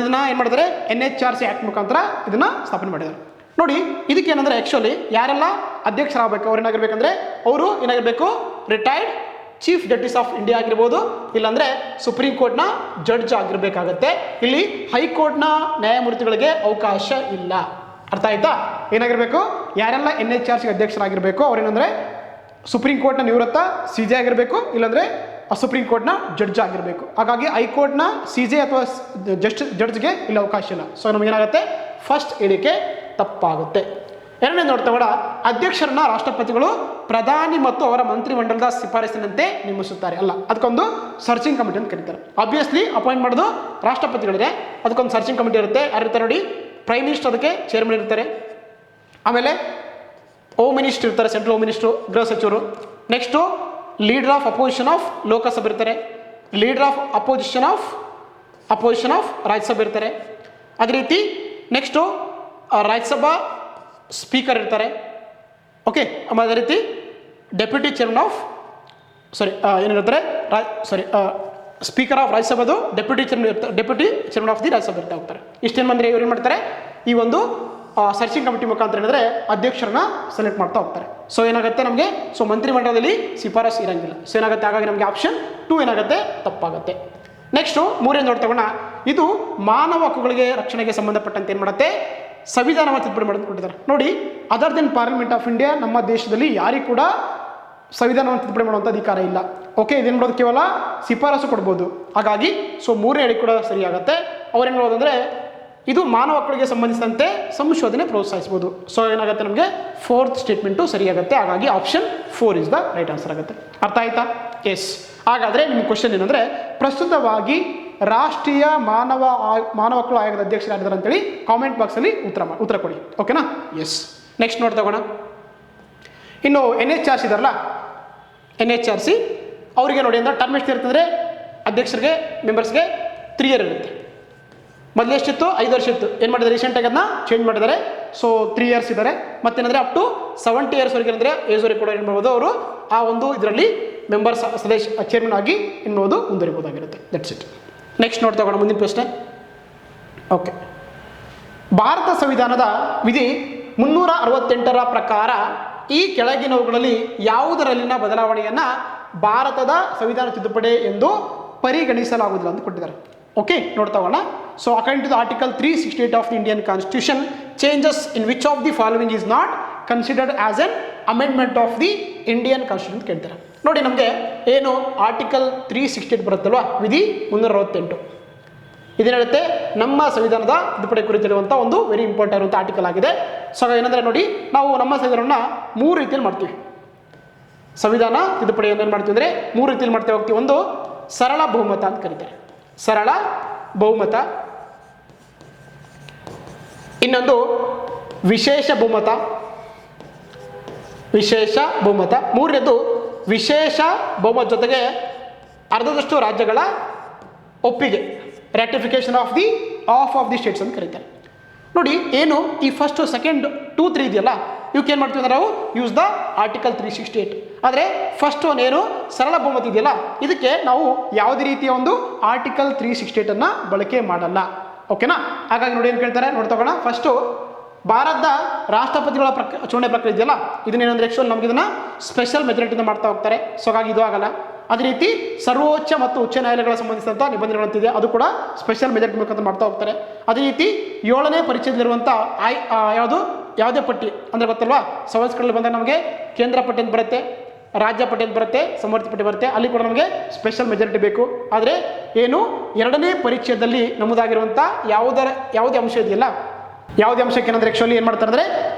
ಇದನ್ನ ಏನು ಮಾಡಿದ್ದಾರೆ, NHRC ಆ್ಯಕ್ಟ್ ಮುಖಾಂತರ ಇದನ್ನ ಸ್ಥಾಪನೆ ಮಾಡಿದ್ದಾರೆ. ನೋಡಿ, ಇದಕ್ಕೆ ಏನಂದರೆ ಆ್ಯಕ್ಚುಲಿ ಯಾರೆಲ್ಲ ಅಧ್ಯಕ್ಷರಾಗಬೇಕು, ಅವ್ರು ಏನಾಗಿರ್ಬೇಕಂದ್ರೆ ಅವರು ಏನಾಗಿರಬೇಕು, retired chief justice of India ಆಗಿರ್ಬೋದು, ಇಲ್ಲಾಂದರೆ ಸುಪ್ರೀಂ ಕೋರ್ಟ್ನ ಜಡ್ಜ್ ಆಗಿರಬೇಕಾಗತ್ತೆ. ಇಲ್ಲಿ ಹೈಕೋರ್ಟ್ನ ನ್ಯಾಯಮೂರ್ತಿಗಳಿಗೆ ಅವಕಾಶ ಇಲ್ಲ. ಅರ್ಥ ಆಯ್ತಾ? ಏನಾಗಿರಬೇಕು, ಯಾರೆಲ್ಲ NHRC ಅಧ್ಯಕ್ಷರಾಗಿರಬೇಕು ಅವ್ರೇನಂದರೆ ಸುಪ್ರೀಂ ಕೋರ್ಟ್ನ ನಿವೃತ್ತ CJ ಆಗಿರಬೇಕು, ಇಲ್ಲಾಂದರೆ ಸುಪ್ರೀಂ ಕೋರ್ಟ್ನ ಜಡ್ಜ್ ಆಗಿರಬೇಕು. ಹಾಗಾಗಿ ಹೈಕೋರ್ಟ್ನ CJ ಅಥವಾ ಜಡ್ಜ್ಗೆ ಇಲ್ಲಿ ಅವಕಾಶ ಇಲ್ಲ. ಸೊ ನಮಗೇನಾಗುತ್ತೆ, ಫಸ್ಟ್ ಹೇಳಿಕೆ ತಪ್ಪಾಗುತ್ತೆ. ಎರಡನೇ ನೋಡ್ತಾ ಹೋಗೋಣ. ಅಧ್ಯಕ್ಷರನ್ನ ರಾಷ್ಟ್ರಪತಿಗಳು ಪ್ರಧಾನಿ ಮತ್ತು ಅವರ ಮಂತ್ರಿಮಂಡಲದ ಶಿಫಾರಸಿನಂತೆ ನೇಮಿಸುತ್ತಾರೆ. ಅಲ್ಲ, ಅದಕ್ಕೊಂದು ಸರ್ಚಿಂಗ್ ಕಮಿಟಿ ಅಂತ ಕರೀತಾರೆ. ಆಬ್ವಿಯಸ್ಲಿ ಅಪಾಯಿಂಟ್ ಮಾಡೋದು ರಾಷ್ಟ್ರಪತಿಗಳಿದೆ, ಅದಕ್ಕೊಂದು ಸರ್ಚಿಂಗ್ ಕಮಿಟಿ ಇರುತ್ತೆ. ಯಾರಿರ್ತಾರೆ ನೋಡಿ, ಪ್ರೈಮ್ ಮಿನಿಸ್ಟರ್ ಅದಕ್ಕೆ ಚೇರ್ಮನ್ ಇರ್ತಾರೆ. ಆಮೇಲೆ ಹೋಮ್ ಮಿನಿಸ್ಟರ್ ಇರ್ತಾರೆ, ಸೆಂಟ್ರಲ್ ಹೋಮ್ ಮಿನಿಸ್ಟ್ರು, ಗೃಹ ಸಚಿವರು. Next leader of opposition of ಲೋಕಸಭೆ ಇರ್ತಾರೆ, ಲೀಡರ್ ಆಫ್ ಅಪೋಸಿಷನ್ ಆಫ್ ರಾಜ್ಯಸಭೆ ಇರ್ತಾರೆ. ಅದೇ ರೀತಿ ನೆಕ್ಸ್ಟು ರಾಜ್ಯಸಭಾ ಸ್ಪೀಕರ್ ಇರ್ತಾರೆ. ಓಕೆ, ಅದೇ ರೀತಿ ಡೆಪ್ಯೂಟಿ ಚೇರ್ಮನ್ ಆಫ್ ಏನಿರ್ತಾರೆ, speaker of ರಾಜ್ಯಸಭೆದು deputy chairman of the ರಾಜ್ಯಸಭೆ ಇರ್ತಾ ಹೋಗ್ತಾರೆ. ಇಷ್ಟೇನು ಮಂದಿ ಇವ್ರು ಏನು ಮಾಡ್ತಾರೆ, ಈ ಒಂದು ಸರ್ಚಿಂಗ್ ಕಮಿಟಿ ಮುಖಾಂತರ ಏನಿದ್ರೆ ಅಧ್ಯಕ್ಷರನ್ನ ಸೆಲೆಕ್ಟ್ ಮಾಡ್ತಾ ಹೋಗ್ತಾರೆ. ಸೊ ಏನಾಗುತ್ತೆ ನಮಗೆ, ಸೊ ಮಂತ್ರಿಮಂಡಲದಲ್ಲಿ ಶಿಫಾರಸು ಇರಂಗಿಲ್ಲ. ಸೊ ಏನಾಗುತ್ತೆ, ಹಾಗಾಗಿ ನಮಗೆ ಆಪ್ಷನ್ 2 ಏನಾಗುತ್ತೆ, ತಪ್ಪಾಗುತ್ತೆ. ನೆಕ್ಸ್ಟು ಮೂರನೇ ನೋಡ್ತಗೋಣ. ಇದು ಮಾನವ ಹಕ್ಕುಗಳಿಗೆ ರಕ್ಷಣೆಗೆ ಸಂಬಂಧಪಟ್ಟಂತೆ ಏನು ಮಾಡುತ್ತೆ, ಸಂವಿಧಾನವನ್ನು ತಿದ್ದುಪಡಿ ಮಾಡೋದು ಕೊಟ್ಟಿದ್ದಾರೆ. ನೋಡಿ, other than parliament of India, ನಮ್ಮ ದೇಶದಲ್ಲಿ ಯಾರಿಗೂ ಕೂಡ ಸಂವಿಧಾನವನ್ನು ತಿದ್ದುಪಡಿ ಮಾಡುವಂಥ ಅಧಿಕಾರ ಇಲ್ಲ. ಓಕೆ, ಇದೇನು ಮಾಡೋದು, ಕೇವಲ ಶಿಫಾರಸು ಕೊಡ್ಬೋದು. ಹಾಗಾಗಿ ಸೊ ಮೂರನೇ ಹೇಳಿ ಕೂಡ ಸರಿಯಾಗುತ್ತೆ. ಅವ್ರೇನು ಮಾಡೋದು ಅಂದರೆ ಇದು ಮಾನವ ಹಕ್ಕುಗಳಿಗೆ ಸಂಬಂಧಿಸಿದಂತೆ ಸಂಶೋಧನೆ ಪ್ರೋತ್ಸಾಹಿಸಬಹುದು. ಸೊ ಏನಾಗುತ್ತೆ ನಮಗೆ ಫೋರ್ತ್ ಸ್ಟೇಟ್ಮೆಂಟು ಸರಿಯಾಗುತ್ತೆ. ಹಾಗಾಗಿ option 4 is the right answer ಆಗುತ್ತೆ. ಅರ್ಥ ಆಯ್ತಾ? ಎಸ್. ಹಾಗಾದರೆ ನಿಮ್ಮ ಕ್ವಶನ್ ಏನಂದರೆ, ಪ್ರಸ್ತುತವಾಗಿ ರಾಷ್ಟ್ರೀಯ ಮಾನವ ಹಕ್ಕುಗಳ ಆಯೋಗದ ಅಧ್ಯಕ್ಷರಾಗಿದ್ದಾರೆ ಅಂತೇಳಿ ಕಾಮೆಂಟ್ ಬಾಕ್ಸಲ್ಲಿ ಉತ್ತರ ಕೊಡಿ. ಓಕೆನಾ? ಎಸ್. ನೆಕ್ಸ್ಟ್ ನೋಡಿ ತಗೋಣ. ಇನ್ನು NHRC ಇದಾರಲ್ಲ, NHRC ಅವರಿಗೆ ನೋಡಿ ಅಂದರೆ ಟರ್ಮ್ ಎಷ್ಟು ಇರ್ತಂದರೆ ಅಧ್ಯಕ್ಷರಿಗೆ ಮೆಂಬರ್ಸ್ಗೆ 3 ಇಯರ್ ಇರುತ್ತೆ. ಮೊದಲು ಎಷ್ಟಿತ್ತು? 5 ವರ್ಷ ಇತ್ತು. ಏನು ಮಾಡಿದ್ದಾರೆ? ರೀಸೆಂಟಾಗಿ ಅದನ್ನ ಚೇಂಜ್ ಮಾಡಿದ್ದಾರೆ. ಸೊ 3 ಇಯರ್ಸ್ ಇದ್ದಾರೆ. ಮತ್ತೇನಂದರೆ ಅಪ್ ಟು 70 ಇಯರ್ಸ್ವರೆಗೆ ಅಂದರೆ ಏಜ್ವರೆಗೆ ಕೂಡ ಏನು ಮಾಡ್ಬೋದು ಅವರು ಆ ಒಂದು ಇದರಲ್ಲಿ ಮೆಂಬರ್ ಸದಸ್ಯ ಚೇರ್ಮನ್ ಆಗಿ ಏನು ಮಾಡ್ಬೋದು ಮುಂದುವರಿಬೋದಾಗಿರುತ್ತೆ. That's it. ನೆಕ್ಸ್ಟ್ ನೋಡಿ ತಗೋಣ ಮುಂದಿನ ಪ್ರಶ್ನೆ. ಓಕೆ. ಭಾರತ ಸಂವಿಧಾನದ ವಿಧಿ 368ರ ಪ್ರಕಾರ ಈ ಕೆಳಗಿನವುಗಳಲ್ಲಿ ಯಾವುದರಲ್ಲಿನ ಬದಲಾವಣೆಯನ್ನು ಭಾರತದ ಸಂವಿಧಾನ ತಿದ್ದುಪಡಿ ಎಂದು ಪರಿಗಣಿಸಲಾಗುವುದಿಲ್ಲ ಅಂತ ಕೊಟ್ಟಿದ್ದಾರೆ. ಓಕೆ, ನೋಡ್ತಾ ಹೋಗೋಣ. So according to the article 368 of the Indian constitution, changes in which of the following is not considered as an amendment of the Indian constitution ಅಂತ ಕೇಳ್ತಾರೆ. ನೋಡಿ, ನಮಗೆ ಏನು ಆರ್ಟಿಕಲ್ 368 ಬರುತ್ತಲ್ವಾ, ವಿಧಿ 368 ಇದೇನು ಹೇಳುತ್ತೆ? ನಮ್ಮ ಸಂವಿಧಾನದ ತಿದ್ದುಪಡಿ ಕುರಿತಿರುವಂಥ ಒಂದು ವೆರಿ ಇಂಪಾರ್ಟೆಂಟ್ ಇರುವಂಥ ಆರ್ಟಿಕಲ್ ಆಗಿದೆ. ಸೊ ಏನಂದರೆ ನೋಡಿ, ನಾವು ನಮ್ಮ ಸಂವಿಧಾನವನ್ನು 3 ರೀತಿಯಲ್ಲಿ ಮಾಡ್ತೀವಿ. ಸಂವಿಧಾನ ತಿದ್ದುಪಡಿಯನ್ನು ಏನು ಮಾಡ್ತೀವಿ ಅಂದರೆ 3 ರೀತಿಯಲ್ಲಿ ಮಾಡ್ತೇವೆ ಹೋಗ್ತೀವಿ. ಒಂದು ಸರಳ ಬಹುಮತ ಅಂತ ಕರೀತಾರೆ, ಸರಳ ಬಹುಮತ. ಇನ್ನೊಂದು ವಿಶೇಷ ಬಹುಮತ, ವಿಶೇಷ ಬಹುಮತ. ಮೂರನೇದು ವಿಶೇಷ ಬಹುಮತ ಜೊತೆಗೆ ಅರ್ಧದಷ್ಟು ರಾಜ್ಯಗಳ ಒಪ್ಪಿಗೆ, ರ್ಯಾಟಿಫಿಕೇಶನ್ ಆಫ್ ದಿ ಸ್ಟೇಟ್ಸ್ ಅಂತ ಕರೀತಾರೆ. ನೋಡಿ, ಏನು ಈ ಫಸ್ಟ್ ಸೆಕೆಂಡ್ 2, 3 ಇದೆಯಲ್ಲ, ಇವಕ್ಕೆ ಏನು ಮಾಡ್ತೀವಿ ಅಂದರೆ ನಾವು ಯೂಸ್ ದ ಆರ್ಟಿಕಲ್ 368. ಆದರೆ ಫಸ್ಟ್ ಒನ್ ಏನು ಸರಳ ಬಹುಮತ ಇದೆಯಲ್ಲ, ಇದಕ್ಕೆ ನಾವು ಯಾವುದೇ ರೀತಿಯ ಒಂದು ಆರ್ಟಿಕಲ್ 368 ಬಳಕೆ ಮಾಡಲ್ಲ. ಓಕೆನಾ? ಹಾಗಾಗಿ ನೋಡಿ ಏನು ಕೇಳ್ತಾರೆ, ನೋಡ್ತಗೋಣ. ಫಸ್ಟು ಭಾರತದ ರಾಷ್ಟ್ರಪತಿಗಳ ಚುನಾವಣೆ ಪ್ರಕ್ರಿಯೆ ಇದೆಯಲ್ಲ, ಇದನ್ನೇನಂದ್ರೆ ಆ್ಯಕ್ಚುಲಿ ನಮಗೆ ಇದನ್ನು ಸ್ಪೆಷಲ್ ಮೆಜಾರಿಟಿಯಿಂದ ಮಾಡ್ತಾ ಹೋಗ್ತಾರೆ. ಸೊ ಹಾಗಾಗಿ ಇದು ಆಗಲ್ಲ. ಅದೇ ರೀತಿ ಸರ್ವೋಚ್ಚ ಮತ್ತು ಉಚ್ಚ ನ್ಯಾಯಾಲಯಗಳ ಸಂಬಂಧಿಸಿದಂಥ ನಿಬಂಧನೆಗಳಂತಿದೆ, ಅದು ಕೂಡ ಸ್ಪೆಷಲ್ ಮೆಜಾರಿಟಿ ಮುಖಾಂತರ ಮಾಡ್ತಾ ಹೋಗ್ತಾರೆ. ಅದೇ ರೀತಿ 7ನೇ ಪರಿಚಯದಲ್ಲಿರುವಂಥ ಯಾವುದೇ ಪಟ್ಟಿ ಅಂದರೆ ಗೊತ್ತಲ್ವಾ, ಸಂವತ್ಸರಗಳಲ್ಲಿ ಬಂದಾಗ ನಮಗೆ ಕೇಂದ್ರ ಪಟ್ಟಿ ಅಂತ ಬರುತ್ತೆ, ರಾಜ್ಯ ಪಟ್ಟಿ ಅಂತ ಬರುತ್ತೆ, ಸಮರ್ಥಿ ಪಟ್ಟಿ ಬರುತ್ತೆ. ಅಲ್ಲಿ ಕೂಡ ನಮಗೆ ಸ್ಪೆಷಲ್ ಮೆಜಾರಿಟಿ ಬೇಕು. ಆದರೆ ಏನು 2ನೇ ಪರಿಚಯದಲ್ಲಿ ನಮೂದಾಗಿರುವಂಥ ಯಾವುದೇ ಅಂಶ ಇದೆಯಲ್ಲ, ಯಾವುದೇ ಅಂಶಕ್ಕೆ ಏನಂದರೆ ಆ್ಯಕ್ಚುಲಿ ಏನು ಮಾಡ್ತಾರೆ ಅಂದರೆ,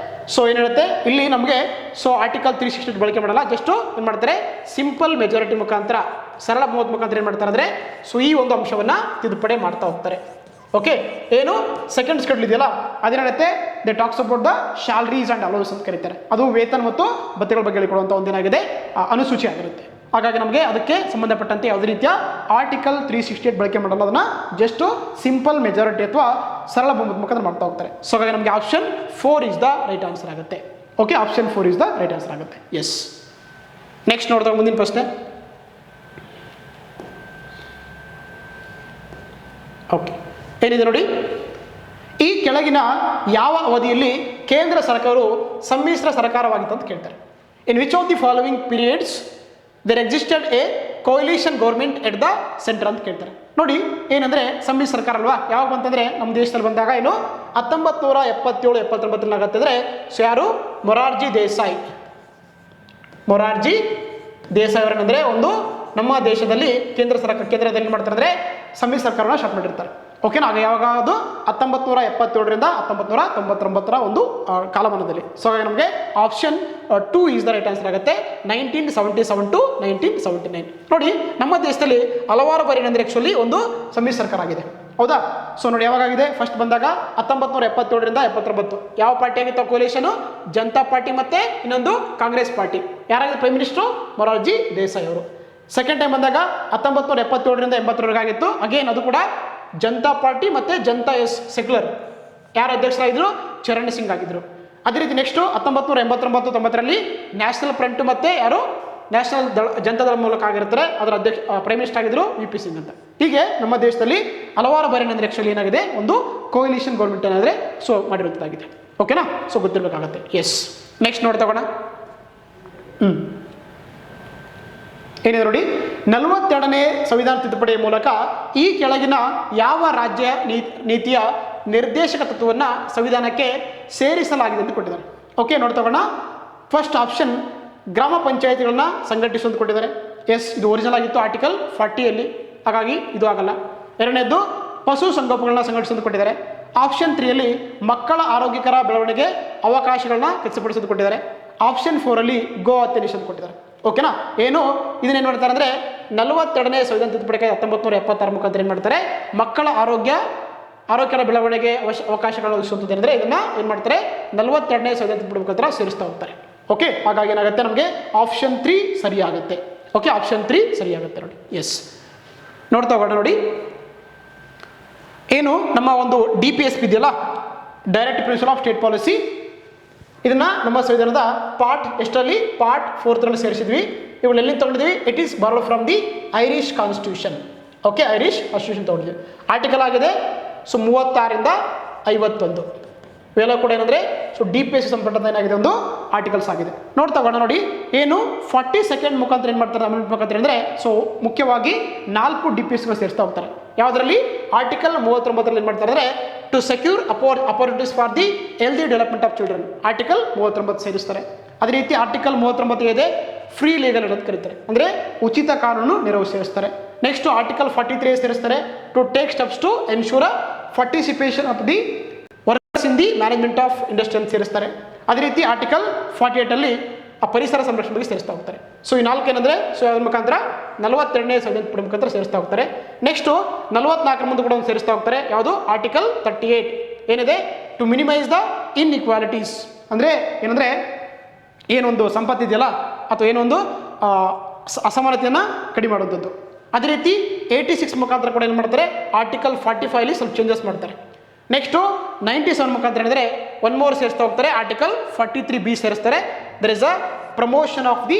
ಸೊ ಏನು ಹೇಳುತ್ತೆ ಇಲ್ಲಿ ನಮಗೆ, ಸೊ ಆರ್ಟಿಕಲ್ 368 ಬಳಕೆ ಮಾಡಲ್ಲ. ಜಸ್ಟು ಏನು ಮಾಡ್ತಾರೆ, ಸಿಂಪಲ್ ಮೆಜಾರಿಟಿ ಮುಖಾಂತರ, ಸರಳ ಬಹುಮತ ಮುಖಾಂತರ ಏನು ಮಾಡ್ತಾರೆ ಅಂದರೆ, ಸೊ ಈ ಒಂದು ಅಂಶವನ್ನು ತಿದ್ದುಪಡಿ ಮಾಡ್ತಾ ಹೋಗ್ತಾರೆ. ಓಕೆ, ಏನು ಸೆಕೆಂಡ್ ಸ್ಕೆಡ್ಯೂಲ್ ಇದೆಯಲ್ಲ, ಅದೇನು ಹೇಳುತ್ತೆ, they talks about the salaries and allowance ಅಂತ ಕರೀತಾರೆ. ಅದು ವೇತನ ಮತ್ತು ಭತ್ಯೆಗಳ ಬಗ್ಗೆ ಹೇಳಿಕೊಡುವಂಥ ಒಂದೇನಾಗಿದೆ ಅನುಸೂಚಿ ಆಗಿರುತ್ತೆ. ಹಾಗಾಗಿ ನಮಗೆ ಅದಕ್ಕೆ ಸಂಬಂಧಪಟ್ಟಂತೆ ಯಾವುದೇ ರೀತಿಯ ಆರ್ಟಿಕಲ್ 368 ಬಳಕೆ ಮಾಡಲ್ಲ. ಅದನ್ನು ಜಸ್ಟು ಸಿಂಪಲ್ ಮೆಜಾರಿಟಿ ಅಥವಾ ಸರಳ ಬಹುಮತ ಮುಖಾಂತರ ಮಾಡ್ತಾ ಹೋಗ್ತಾರೆ. ಸೊ ಹಾಗಾಗಿ ನಮಗೆ option 4 is the right answer ಆಗುತ್ತೆ. Okay, option 4 is the right answer ಆಗುತ್ತೆ. ಎಸ್. ನೆಕ್ಸ್ಟ್ ನೋಡಿದಾಗ ಮುಂದಿನ ಪ್ರಶ್ನೆ. ಓಕೆ, ಏನಿದೆ ನೋಡಿ, ಈ ಕೆಳಗಿನ ಯಾವ ಅವಧಿಯಲ್ಲಿ ಕೇಂದ್ರ ಸರ್ಕಾರವು ಸಮ್ಮಿಶ್ರ ಸರ್ಕಾರವಾಗಿತ್ತು ಅಂತ ಕೇಳ್ತಾರೆ. In which of the following periods there existed a coalition government at the centre ಅಂತ ಕೇಳ್ತಾರೆ. ನೋಡಿ, ಏನಂದರೆ ಸಮ್ಮಿಶ್ರ ಸರ್ಕಾರ ಅಲ್ವಾ, ಯಾವಾಗ ಬಂತಂದರೆ ನಮ್ಮ ದೇಶದಲ್ಲಿ ಬಂದಾಗ ಏನು 1977-79 ಆಗತ್ತಿದ್ರೆ, ಸೊ ಯಾರು ಮೊರಾರ್ಜಿ ದೇಸಾಯಿ ಅವರೇನೆಂದರೆ ಒಂದು ನಮ್ಮ ದೇಶದಲ್ಲಿ ಕೇಂದ್ರದಲ್ಲಿ ಏನು ಮಾಡ್ತಾರೆ ಅಂದರೆ ಸಮ್ಮಿಶ್ರ ಸರ್ಕಾರನ ಸ್ಟಾರ್ಟ್ ಮಾಡಿರ್ತಾರೆ. ಓಕೆನಾ? ಆಗ ಯಾವಾಗ ಅದು 1977ರಿಂದ 1999 ಒಂದು ಕಾಲಮಾನದಲ್ಲಿ. ಸೊ ಹಾಗಾಗಿ ನಮಗೆ option 2 is the right answer ಆಗುತ್ತೆ. 1977 to 1979. ನೋಡಿ, ನಮ್ಮ ದೇಶದಲ್ಲಿ ಹಲವಾರು ಬಾರಿ ಏನಂದರೆ ಆ್ಯಕ್ಚುಲಿ ಒಂದು ಸಮ್ಮಿಶ್ರ ಸರ್ಕಾರ ಆಗಿದೆ, ಹೌದಾ? ಸೊ ನೋಡಿ, ಯಾವಾಗಿದೆ ಫಸ್ಟ್ ಬಂದಾಗ 1977ರಿಂದ 79 ಯಾವ ಪಾರ್ಟಿ ಆಗಿತ್ತು ಕೋಲಿಷನು? ಜನತಾ ಪಾರ್ಟಿ ಮತ್ತು ಇನ್ನೊಂದು ಕಾಂಗ್ರೆಸ್ ಪಾರ್ಟಿ. ಯಾರಾಗಿದೆ ಪ್ರೈಮ್ ಮಿನಿಸ್ಟರು? ಮೊರಾರ್ಜಿ ದೇಸಾಯಿ ಅವರು. ಸೆಕೆಂಡ್ ಟೈಮ್ ಬಂದಾಗ 1977ರಿಂದ 82 ಆಗಿತ್ತು. ಅಗೇನ್ ಅದು ಕೂಡ ಜನತಾ ಪಾರ್ಟಿ ಮತ್ತು ಜನತಾ ಸೆಕ್ಯುಲರ್ ಯಾರು ಅಧ್ಯಕ್ಷರಾಗಿದ್ದರು? ಚರಣ್ ಸಿಂಗ್ ಆಗಿದ್ದರು. ಅದೇ ರೀತಿ ನೆಕ್ಸ್ಟು 1989-90ರಲ್ಲಿ ನ್ಯಾಷನಲ್ ಫ್ರಂಟ್ ಮತ್ತು ಯಾರು ನ್ಯಾಷನಲ್ ಜನತಾದಳ ಮೂಲಕ ಆಗಿರ್ತಾರೆ, ಅದರ ಪ್ರೈಮ್ ಮಿನಿಸ್ಟರ್ ಆಗಿದ್ದರು VP ಸಿಂಗ್ ಅಂತ. ಹೀಗೆ ನಮ್ಮ ದೇಶದಲ್ಲಿ ಹಲವಾರು ಬಾರಿ ಏನಂದರೆ ಆ್ಯಕ್ಚುಲಿ ಏನಾಗಿದೆ, ಒಂದು ಕೋಲಿಷನ್ ಗೌರ್ಮೆಂಟ್ ಏನಾದರೆ ಸೊ ಮಾಡಿರುವಂಥದ್ದಾಗಿದೆ. ಓಕೆನಾ? ಸೊ ಗೊತ್ತಿರಬೇಕಾಗತ್ತೆ. ಎಸ್. ನೆಕ್ಸ್ಟ್ ನೋಡ್ತಗೋಣ. ಏನಿದೆ ನೋಡಿ, 42ನೇ ಸಂವಿಧಾನ ತಿದ್ದುಪಡಿಯ ಮೂಲಕ ಈ ಕೆಳಗಿನ ಯಾವ ರಾಜ್ಯ ನೀತಿಯ ನಿರ್ದೇಶಕ ತತ್ವವನ್ನು ಸಂವಿಧಾನಕ್ಕೆ ಸೇರಿಸಲಾಗಿದೆ ಅಂತ ಕೊಟ್ಟಿದ್ದಾರೆ. ಓಕೆ, ನೋಡ್ತಗೋಣ. ಫಸ್ಟ್ ಆಪ್ಷನ್ ಗ್ರಾಮ ಪಂಚಾಯಿತಿಗಳನ್ನ ಸಂಘಟಿಸುವಂತ ಕೊಟ್ಟಿದ್ದಾರೆ. ಎಸ್, ಇದು ಒರಿಜಿನಲ್ ಆಗಿತ್ತು ಆರ್ಟಿಕಲ್ 40ಯಲ್ಲಿ, ಹಾಗಾಗಿ ಇದು ಆಗಲ್ಲ. ಎರಡನೇದು ಪಶು ಸಂಗೋಪನೆಗಳನ್ನ ಸಂಘಟಿಸುವಂತ ಕೊಟ್ಟಿದ್ದಾರೆ. ಆಪ್ಷನ್ 3ಯಲ್ಲಿ ಮಕ್ಕಳ ಆರೋಗ್ಯಕರ ಬೆಳವಣಿಗೆ ಅವಕಾಶಗಳನ್ನ ಖಚಿತಪಡಿಸೋದು ಕೊಟ್ಟಿದ್ದಾರೆ. ಆಪ್ಷನ್ 4ರಲ್ಲಿ ಗೋ ಹತ್ಯೆ ನಿಷೇಧ ಕೊಟ್ಟಿದ್ದಾರೆ. ಓಕೆನಾ? ಏನು ಇದನ್ನೇನು ಮಾಡ್ತಾರೆ ಅಂದರೆ 42ನೇ ಸಂವಿಧಾನ ತಿದ್ದುಪಡಿ ಕಾಯ್ದೆ 1976 ಮುಖಾಂತರ ಏನು ಮಾಡ್ತಾರೆ, ಮಕ್ಕಳ ಆರೋಗ್ಯಕರ ಬೆಳವಣಿಗೆ ಅವಕಾಶಗಳನ್ನು ಒದಗಿಸುವಂಥದ್ದು ಅಂದರೆ ಇದನ್ನು ಏನು ಮಾಡ್ತಾರೆ 42ನೇ ಸಂವಿಧಾನ ತಿದ್ದುಪಡಿ ಮುಖಾಂತರ ಸೇರಿಸ್ತಾ ಹೋಗ್ತಾರೆ. ಓಕೆ, ಹಾಗಾಗಿ ಏನಾಗುತ್ತೆ ನಮಗೆ ಆಪ್ಷನ್ 3 ಸರಿಯಾಗುತ್ತೆ. ಓಕೆ, ಆಪ್ಷನ್ 3 ಸರಿಯಾಗುತ್ತೆ ನೋಡಿ. ಎಸ್, ನೋಡ್ತಾ ಹೋಗೋಣ ನೋಡಿ. ಏನು ನಮ್ಮ ಒಂದು DPSP ಇದೆಯಲ್ಲ, direct principle of state policy, ಇದನ್ನ ನಮ್ಮ ಸಂವಿಧಾನದ ಪಾರ್ಟ್ ಎಷ್ಟರಲ್ಲಿ ಪಾರ್ಟ್ 4ರಲ್ಲಿ ಸೇರಿಸಿದ್ವಿ. ಇವುಗಳು ಎಲ್ಲಿ ತಗೊಂಡಿದ್ವಿ? It is borrowed from the Irish constitution. Okay, Irish constitution ತಗೊಂಡಿದ್ವಿ. ಆರ್ಟಿಕಲ್ ಆಗಿದೆ 36ರಿಂದ 51. ಇವೆಲ್ಲ ಕೂಡ ಏನಂದರೆ DPSP ಸಂಬಂಧಪಟ್ಟಂತ ಏನಾಗಿದೆ ಒಂದು ಆರ್ಟಿಕಲ್ಸ್ ಆಗಿದೆ. ನೋಡ್ತಾ ಹೋಗೋಣ ನೋಡಿ. ಏನು 42nd ಮುಖಾಂತರ ಏನು ಮಾಡ್ತಾರೆ ಅಮೆಂಡ್ಮೆಂಟ್ ಮುಖಾಂತರ ಅಂದರೆ ಮುಖ್ಯವಾಗಿ 4 DPSPಗಳು ಸೇರಿಸ್ತಾ ಹೋಗ್ತಾರೆ. ಯಾವುದರಲ್ಲಿ? ಆರ್ಟಿಕಲ್ 39ರಲ್ಲಿ ಏನು ಮಾಡ್ತಾರೆ ಅಂದರೆ to secure opportunities for the healthy development of children. Article 39 ಸೇರಿಸ್ತಾರೆ. ಅದೇ ರೀತಿ ಆರ್ಟಿಕಲ್ 39 ಇದೆ ಫ್ರೀ ಲೀಗಲ್ ಅಂತ ಕರೀತಾರೆ, ಅಂದರೆ ಉಚಿತ ಕಾನೂನು ನೆರವು ಸೇರಿಸ್ತಾರೆ. ನೆಕ್ಸ್ಟ್ ಆರ್ಟಿಕಲ್ 43 ಸೇರಿಸ್ತಾರೆ to take steps to ensure participation of the workers in the management of industry ಸೇರಿಸ್ತಾರೆ. ಅದೇ ರೀತಿ ಆರ್ಟಿಕಲ್ 48ಅಲ್ಲಿ ಪರಿಸರ ಸಂರಕ್ಷಣೆ ಬಗ್ಗೆ ಸೇರಿಸ್ತಾ ಹೋಗ್ತಾರೆ. ಸೊ ಈ 4 ಏನಂದರೆ ಅದ್ರ ಮುಖಾಂತರ 42ನೇ ಸಂವಿಧಾನ ತಿದ್ದುಪಡಿ ಮುಖಾಂತರ ಸೇರಿಸ್ತಾ ಹೋಗ್ತಾರೆ. ನೆಕ್ಸ್ಟು 44 ಮುಂದೆ ಕೂಡ ಒಂದು ಸೇರಿಸ್ತಾ ಹೋಗ್ತಾರೆ. ಯಾವುದು? ಆರ್ಟಿಕಲ್ 38 ಏನಿದೆ ಟು ಮಿನಿಮೈಸ್ ದ ಇನ್ಇಕ್ವಾಲಿಟೀಸ್, ಅಂದರೆ ಏನಂದರೆ ಏನೊಂದು ಸಂಪತ್ತಿದೆಯಲ್ಲ ಅಥವಾ ಏನೊಂದು ಅಸಮಾನತೆಯನ್ನು ಕಡಿಮೆ ಮಾಡುವಂಥದ್ದು. ಅದೇ ರೀತಿ 86 ಮುಖಾಂತರ ಕೂಡ ಏನು ಮಾಡ್ತಾರೆ, ಆರ್ಟಿಕಲ್ 45ಅಲ್ಲಿ ಸ್ವಲ್ಪ ಚೇಂಜಸ್ ಮಾಡ್ತಾರೆ. ನೆಕ್ಸ್ಟು 97 ಮುಖಾಂತರ ಏನಂದರೆ 1 ಮೋರ್ ಸೇರಿಸ್ತಾ ಹೋಗ್ತಾರೆ, ಆರ್ಟಿಕಲ್ 43B ಸೇರಿಸ್ತಾರೆ. There is a promotion of the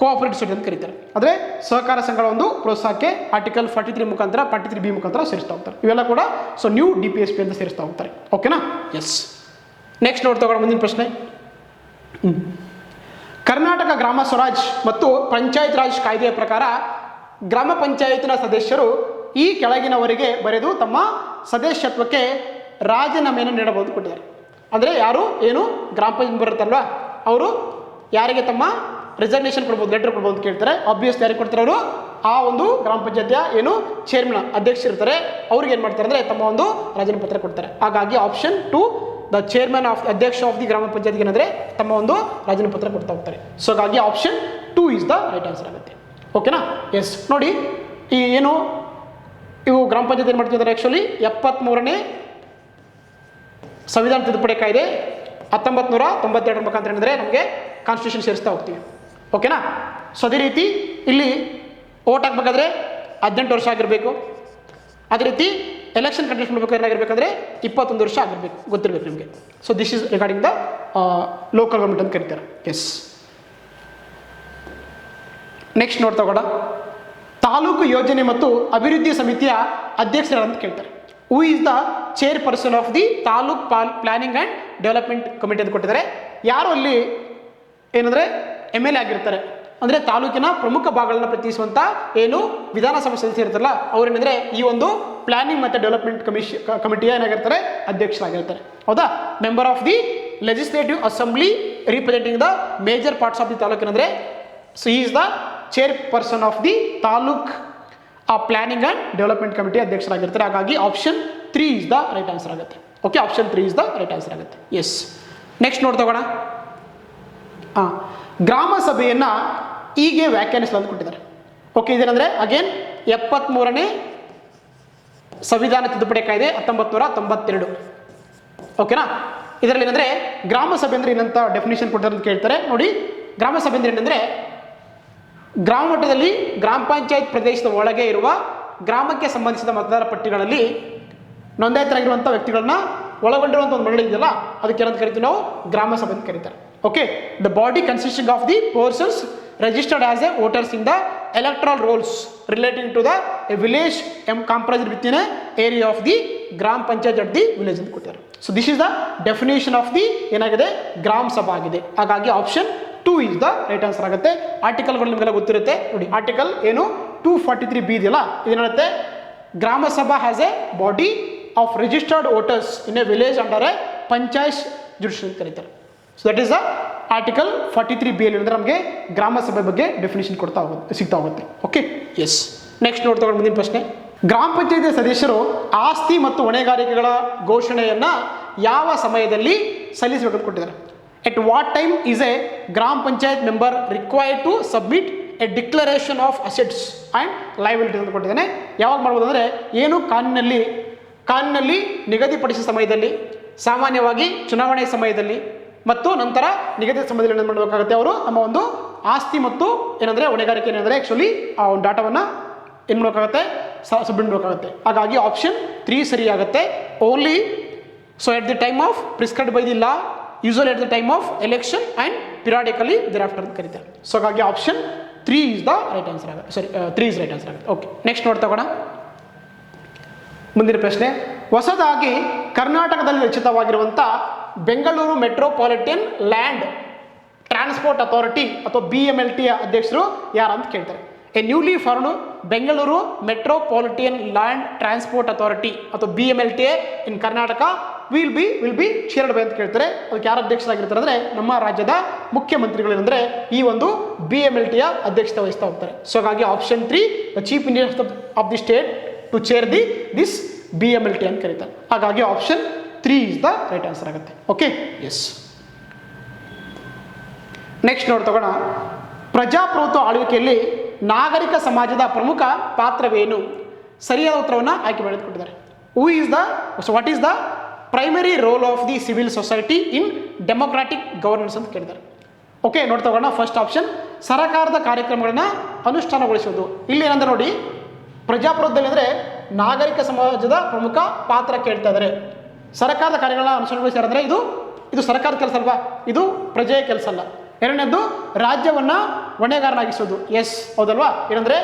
cooperative society ಅಂತ ಕರೀತಾರೆ, ಅಂದರೆ ಸಹಕಾರ ಸಂಘಗಳ ಒಂದು ಪ್ರೋತ್ಸಾಹಕ್ಕೆ ಆರ್ಟಿಕಲ್ 43 ಮುಖಾಂತರ 43B ಮುಖಾಂತರ ಸೇರಿಸ್ತಾ ಹೋಗ್ತಾರೆ. ಇವೆಲ್ಲ ಕೂಡ ನ್ಯೂ DPSP ಅಂತ ಸೇರಿಸ್ತಾ ಹೋಗ್ತಾರೆ. ಓಕೆನಾ? ಎಸ್, ನೆಕ್ಸ್ಟ್ ನೋಡ್ತಾ ಹೋಗೋಣ ಮುಂದಿನ ಪ್ರಶ್ನೆ. ಕರ್ನಾಟಕ ಗ್ರಾಮ ಸ್ವರಾಜ್ ಮತ್ತು ಪಂಚಾಯತ್ ರಾಜ್ ಕಾಯ್ದೆಯ ಪ್ರಕಾರ ಗ್ರಾಮ ಪಂಚಾಯತ್ನ ಸದಸ್ಯರು ಈ ಕೆಳಗಿನವರಿಗೆ ಬರೆದು ತಮ್ಮ ಸದಸ್ಯತ್ವಕ್ಕೆ ರಾಜೀನಾಮೆಯನ್ನು ನೀಡಬಹುದು ಕೊಟ್ಟಿದ್ದಾರೆ. ಅಂದರೆ ಯಾರು ಏನು ಗ್ರಾಮ ಪಂಚಾಯತ್ ಬರುತ್ತಲ್ವಾ, ಅವರು ಯಾರಿಗೆ ತಮ್ಮ ರಿಸರ್ವೇಷನ್ ಕೊಡ್ಬೋದು, ಲೆಟರ್ ಕೊಡ್ಬೋದು ಅಂತ ಕೇಳ್ತಾರೆ. ಆಬ್ವಿಯಸ್ ಯಾರಿಗೆ ಕೊಡ್ತಾರೆ ಅವರು? ಆ ಒಂದು ಗ್ರಾಮ ಪಂಚಾಯತಿಯ ಏನು ಚೇರ್ಮನ್ ಅಧ್ಯಕ್ಷರಿರ್ತಾರೆ, ಅವ್ರಿಗೆ ಏನು ಮಾಡ್ತಾರೆ ಅಂದರೆ ತಮ್ಮ ಒಂದು ರಾಜೀನಾಮೆ ಪತ್ರ ಕೊಡ್ತಾರೆ. ಹಾಗಾಗಿ ಆಪ್ಷನ್ 2 ದ ಚೇರ್ಮನ್ ಆಫ್ ಅಧ್ಯಕ್ಷ ಆಫ್ ದಿ ಗ್ರಾಮ ಪಂಚಾಯತ್ಗೆ ಏನಂದರೆ ತಮ್ಮ ಒಂದು ರಾಜೀನಾಮೆ ಪತ್ರ ಕೊಡ್ತಾ ಹೋಗ್ತಾರೆ. ಸೊ ಹಾಗಾಗಿ option 2 is the right answer ಆಗುತ್ತೆ. ಓಕೆನಾ? ಎಸ್, ನೋಡಿ ಈ ಏನು ಇವು ಗ್ರಾಮ ಪಂಚಾಯತ್ ಏನು ಮಾಡ್ತಿದ್ದಾರೆ, ಆ್ಯಕ್ಚುಲಿ 73ನೇ ಸಂವಿಧಾನ ತಿದ್ದುಪಡಿ ಕಾಯ್ದೆ 1992 ಮುಖಾಂತರ ಏನಂದರೆ ನಮಗೆ ಕಾನ್ಸ್ಟಿಟ್ಯೂಷನ್ ಸೇರಿಸ್ತಾ ಹೋಗ್ತೀವಿ. ಓಕೆನಾ? ಸೊ ಅದೇ ರೀತಿ ಇಲ್ಲಿ ಓಟ್ ಹಾಕ್ಬೇಕಾದ್ರೆ 18 ವರ್ಷ ಆಗಿರಬೇಕು. ಅದೇ ರೀತಿ ಎಲೆಕ್ಷನ್ ಕಂಟೆಸ್ಟ್ ಮಾಡಬೇಕು ಏನಾಗಿರ್ಬೇಕಂದ್ರೆ 21 ವರ್ಷ ಆಗಿರಬೇಕು, ಗೊತ್ತಿರಬೇಕು ನಿಮಗೆ. So this is regarding the local government ಅಂತ ಕರೀತಾರೆ. ಎಸ್, ನೆಕ್ಸ್ಟ್ ನೋಡ್ತಾ ಹೋಗೋಣ. ತಾಲೂಕು ಯೋಜನೆ ಮತ್ತು ಅಭಿವೃದ್ಧಿ ಸಮಿತಿಯ ಅಧ್ಯಕ್ಷರು ಅಂತ ಕೇಳ್ತಾರೆ. Who is the chairperson of the taluk planning and development committee ಅಂತ ಕೊಟ್ಟಿದ್ದಾರೆ. ಯಾರು ಅಲ್ಲಿ ಏನಂದರೆ MLA ಆಗಿರ್ತಾರೆ, ಅಂದರೆ ತಾಲೂಕಿನ ಪ್ರಮುಖ ಭಾಗಗಳನ್ನು ಪ್ರತಿನಿಧಿಸುವಂಥ ಏನು ವಿಧಾನಸಭೆ ಸದಸ್ಯರು ಇರ್ತಾರಲ್ಲ ಅವ್ರೇನೆಂದರೆ ಈ ಒಂದು ಪ್ಲಾನಿಂಗ್ ಮತ್ತು ಡೆವಲಪ್ಮೆಂಟ್ ಕಮಿಟಿಯ ಏನಾಗಿರ್ತಾರೆ, ಅಧ್ಯಕ್ಷರಾಗಿರ್ತಾರೆ. ಹೌದಾ? Member of the legislative assembly representing the major parts of the taluk ಏನಂದರೆ ಸೊ ಈ is the chairperson of the taluk planning and development committee ಅಧ್ಯಕ್ಷರಾಗಿರ್ತಾರೆ. ಹಾಗಾಗಿ option 3 is the right answer ಆಗುತ್ತೆ. Okay, option 3 is the right answer ಆಗುತ್ತೆ. Yes, next ನೋಡ್ತಾ ಹೋಗೋಣ. ಗ್ರಾಮ ಸಭೆಯನ್ನು ಹೀಗೆ ವ್ಯಾಖ್ಯಾನಿಸಲು ಕೊಟ್ಟಿದ್ದಾರೆ. ಓಕೆ, ಇದೇನೆಂದರೆ ಅಗೇನ್ 73ನೇ ಸಂವಿಧಾನ ತಿದ್ದುಪಡಿ ಕಾಯ್ದೆ 1992. ಓಕೆನಾ? ಇದರಲ್ಲಿ ಏನಂದರೆ ಗ್ರಾಮ ಸಭೆ ಅಂದರೆ ಏನಂತ ಡೆಫಿನೇಷನ್ ಕೊಟ್ಟಿದ್ದಾರೆ ಅಂತ ಕೇಳ್ತಾರೆ. ನೋಡಿ, ಗ್ರಾಮ ಸಭೆ ಅಂದರೆ ಏನಂದರೆ ಗ್ರಾಮ ಮಟ್ಟದಲ್ಲಿ ಗ್ರಾಮ ಪಂಚಾಯತ್ ಪ್ರದೇಶದ ಒಳಗೆ ಇರುವ ಗ್ರಾಮಕ್ಕೆ ಸಂಬಂಧಿಸಿದ ಮತದಾರ ಪಟ್ಟಿಗಳಲ್ಲಿ ನೋಂದಾಯಿತರಾಗಿರುವಂಥ ವ್ಯಕ್ತಿಗಳನ್ನ ಒಳಗೊಂಡಿರುವಂಥ ಒಂದು ಮಂಡಳಿ ಇದೆಯಲ್ಲ, ಅದಕ್ಕೆ ಏನಂತ ಕರಿತೀವಿ ನಾವು? ಗ್ರಾಮ ಸಭೆ ಅಂತ ಕರೀತಾರೆ. Okay, the body consisting of the persons registered as a voters in the electoral rolls relating to the a village comprised with in area of the gram panchayat at the village ಅಂತ ಕೊಟ್ಟಿದ್ದಾರೆ. So this is the definition of the ಏನಾಗಿದೆ ಗ್ರಾಮ ಸಭಾ ಆಗಿದೆ. ಹಾಗಾಗಿ option 2 is the right answer ಆಗುತ್ತೆ. ಆರ್ಟಿಕಲ್ಗಳು ನಿಮಗೆಲ್ಲ ಗೊತ್ತಿರುತ್ತೆ ನೋಡಿ. ಆರ್ಟಿಕಲ್ ಏನು 243B ಇದೆಯಲ್ಲ, ಇದೇನಂತೆ gram sabha has a body of registered voters in a village under a panchayat jurisdiction ಅಂತ ಕರೀತಾರೆ. So that is the article 43B ಅಲ್ಲಿ ಅಂದರೆ ನಮಗೆ ಗ್ರಾಮ ಸಭೆ ಬಗ್ಗೆ ಡೆಫಿನೇಷನ್ ಸಿಗ್ತಾ ಹೋಗುತ್ತೆ. ಓಕೆ, ಎಸ್, ನೆಕ್ಸ್ಟ್ ನೋಡ್ತಾ ಮುಂದಿನ ಪ್ರಶ್ನೆ. ಗ್ರಾಮ ಪಂಚಾಯತಿ ಸದಸ್ಯರು ಆಸ್ತಿ ಮತ್ತು ಹೊಣೆಗಾರಿಕೆಗಳ ಘೋಷಣೆಯನ್ನು ಯಾವ ಸಮಯದಲ್ಲಿ ಸಲ್ಲಿಸಬೇಕಂತ ಕೊಟ್ಟಿದ್ದಾರೆ. At what time is a gram panchayat member required to submit a declaration of assets and liability ಅಂತ ಕೊಟ್ಟಿದ್ದಾನೆ. ಯಾವಾಗ ಮಾಡ್ಬೋದು ಅಂದರೆ ಏನು ಕಾನೂನಲ್ಲಿ ನಿಗದಿಪಡಿಸಿದ ಸಮಯದಲ್ಲಿ, ಸಾಮಾನ್ಯವಾಗಿ ಚುನಾವಣೆ ಸಮಯದಲ್ಲಿ ಮತ್ತು ನಂತರ ನಿಗದಿತ ಸಮಯದಲ್ಲಿ ಏನು ಮಾಡಬೇಕಾಗುತ್ತೆ, ಅವರು ನಮ್ಮ ಒಂದು ಆಸ್ತಿ ಮತ್ತು ಏನಂದರೆ ಹೊಣೆಗಾರಿಕೆ ಏನಂದರೆ ಆ್ಯಕ್ಚುಲಿ ಆ ಒಂದು ಡಾಟಾವನ್ನು ಏನು ಮಾಡಬೇಕಾಗುತ್ತೆ, ಸಬ್ಮಿಟ್ ಮಾಡಬೇಕಾಗುತ್ತೆ. ಹಾಗಾಗಿ ಆಪ್ಷನ್ 3 ಸರಿಯಾಗುತ್ತೆ. Only so at the time of prescribed by the law, usually at the time of election and periodically thereafter ಅಂತ ಕರೀತಾರೆ. ಸೊ ಹಾಗಾಗಿ option 3 is the right answer ಆಗುತ್ತೆ. ಸಾರಿ 3 ಇಸ್ ರೈಟ್ ಆನ್ಸರ್ ಆಗುತ್ತೆ. Okay, next ನೋಡ್ತಗೋಣ. ಮುಂದಿನ ಪ್ರಶ್ನೆ, ಹೊಸದಾಗಿ ಕರ್ನಾಟಕದಲ್ಲಿ ರಚಿತವಾಗಿರುವಂಥ Bengaluru metropolitan land transport authority ಅಥವಾ BMLT ಅಧ್ಯಕ್ಷರು ಯಾರು ಅಂತ ಕೇಳ್ತಾರೆ. A newly formed Bengaluru metropolitan land transport authority ಅಥವಾ BMLT in Karnataka will be chaired by ಅಂತ ಕೇಳ್ತಾರೆ. ಅದಕ್ಕೆ ಯಾರು ಅಧ್ಯಕ್ಷರಾಗಿರ್ತಾರೆ ಅಂದರೆ ನಮ್ಮ ರಾಜ್ಯದ ಮುಖ್ಯಮಂತ್ರಿಗಳು ಏನಂದರೆ ಈ ಒಂದು BMLT ಅಧ್ಯಕ್ಷತೆ ವಹಿಸ್ತಾ ಹೋಗ್ತಾರೆ. ಸೊ ಹಾಗಾಗಿ option 3 the chief minister of the state to chair this BMLT ಅಂತ ಕರೀತಾರೆ. ಹಾಗಾಗಿ option 3 is the right answer ಆಗುತ್ತೆ. Okay, yes. ನೆಕ್ಸ್ಟ್ ನೋಡ್ತಗೋಣ. ಪ್ರಜಾಪ್ರಭುತ್ವ ಆಳ್ವಿಕೆಯಲ್ಲಿ ನಾಗರಿಕ ಸಮಾಜದ ಪ್ರಮುಖ ಪಾತ್ರವೇನು? ಸರಿಯಾದ ಉತ್ತರವನ್ನು ಆಯ್ಕೆ ಮಾಡಿಕೊಟ್ಟಿದ್ದಾರೆ. What is the primary role of the civil society in democratic governance ಅಂತ ಕೇಳಿದ್ದಾರೆ. ಓಕೆ, ನೋಡ್ತಗೋಣ. ಫಸ್ಟ್ ಆಪ್ಷನ್ ಸರ್ಕಾರದ ಕಾರ್ಯಕ್ರಮಗಳನ್ನ ಅನುಷ್ಠಾನಗೊಳಿಸುವುದು. ಇಲ್ಲಿ ಏನಂದ್ರೆ ನೋಡಿ, ಪ್ರಜಾಪ್ರಭುತ್ವದಲ್ಲಿ ಅಂದರೆ ನಾಗರಿಕ ಸಮಾಜದ ಪ್ರಮುಖ ಪಾತ್ರ ಕೇಳ್ತಾ ಇದ್ದಾರೆ. ಸರ್ಕಾರದ ಕಾರ್ಯಗಳನ್ನ ಅನುಷ್ಠಾನಗೊಳಿಸ್ತಾರೆ ಅಂದರೆ ಇದು ಸರ್ಕಾರದ ಕೆಲಸ ಅಲ್ವಾ, ಇದು ಪ್ರಜೆಯ ಕೆಲಸ ಅಲ್ಲ. ಎರಡನೇದ್ದು ರಾಜ್ಯವನ್ನು ಹೊಣೆಗಾರನಾಗಿಸೋದು. ಎಸ್, ಹೌದಲ್ವಾ? ಏನಂದರೆ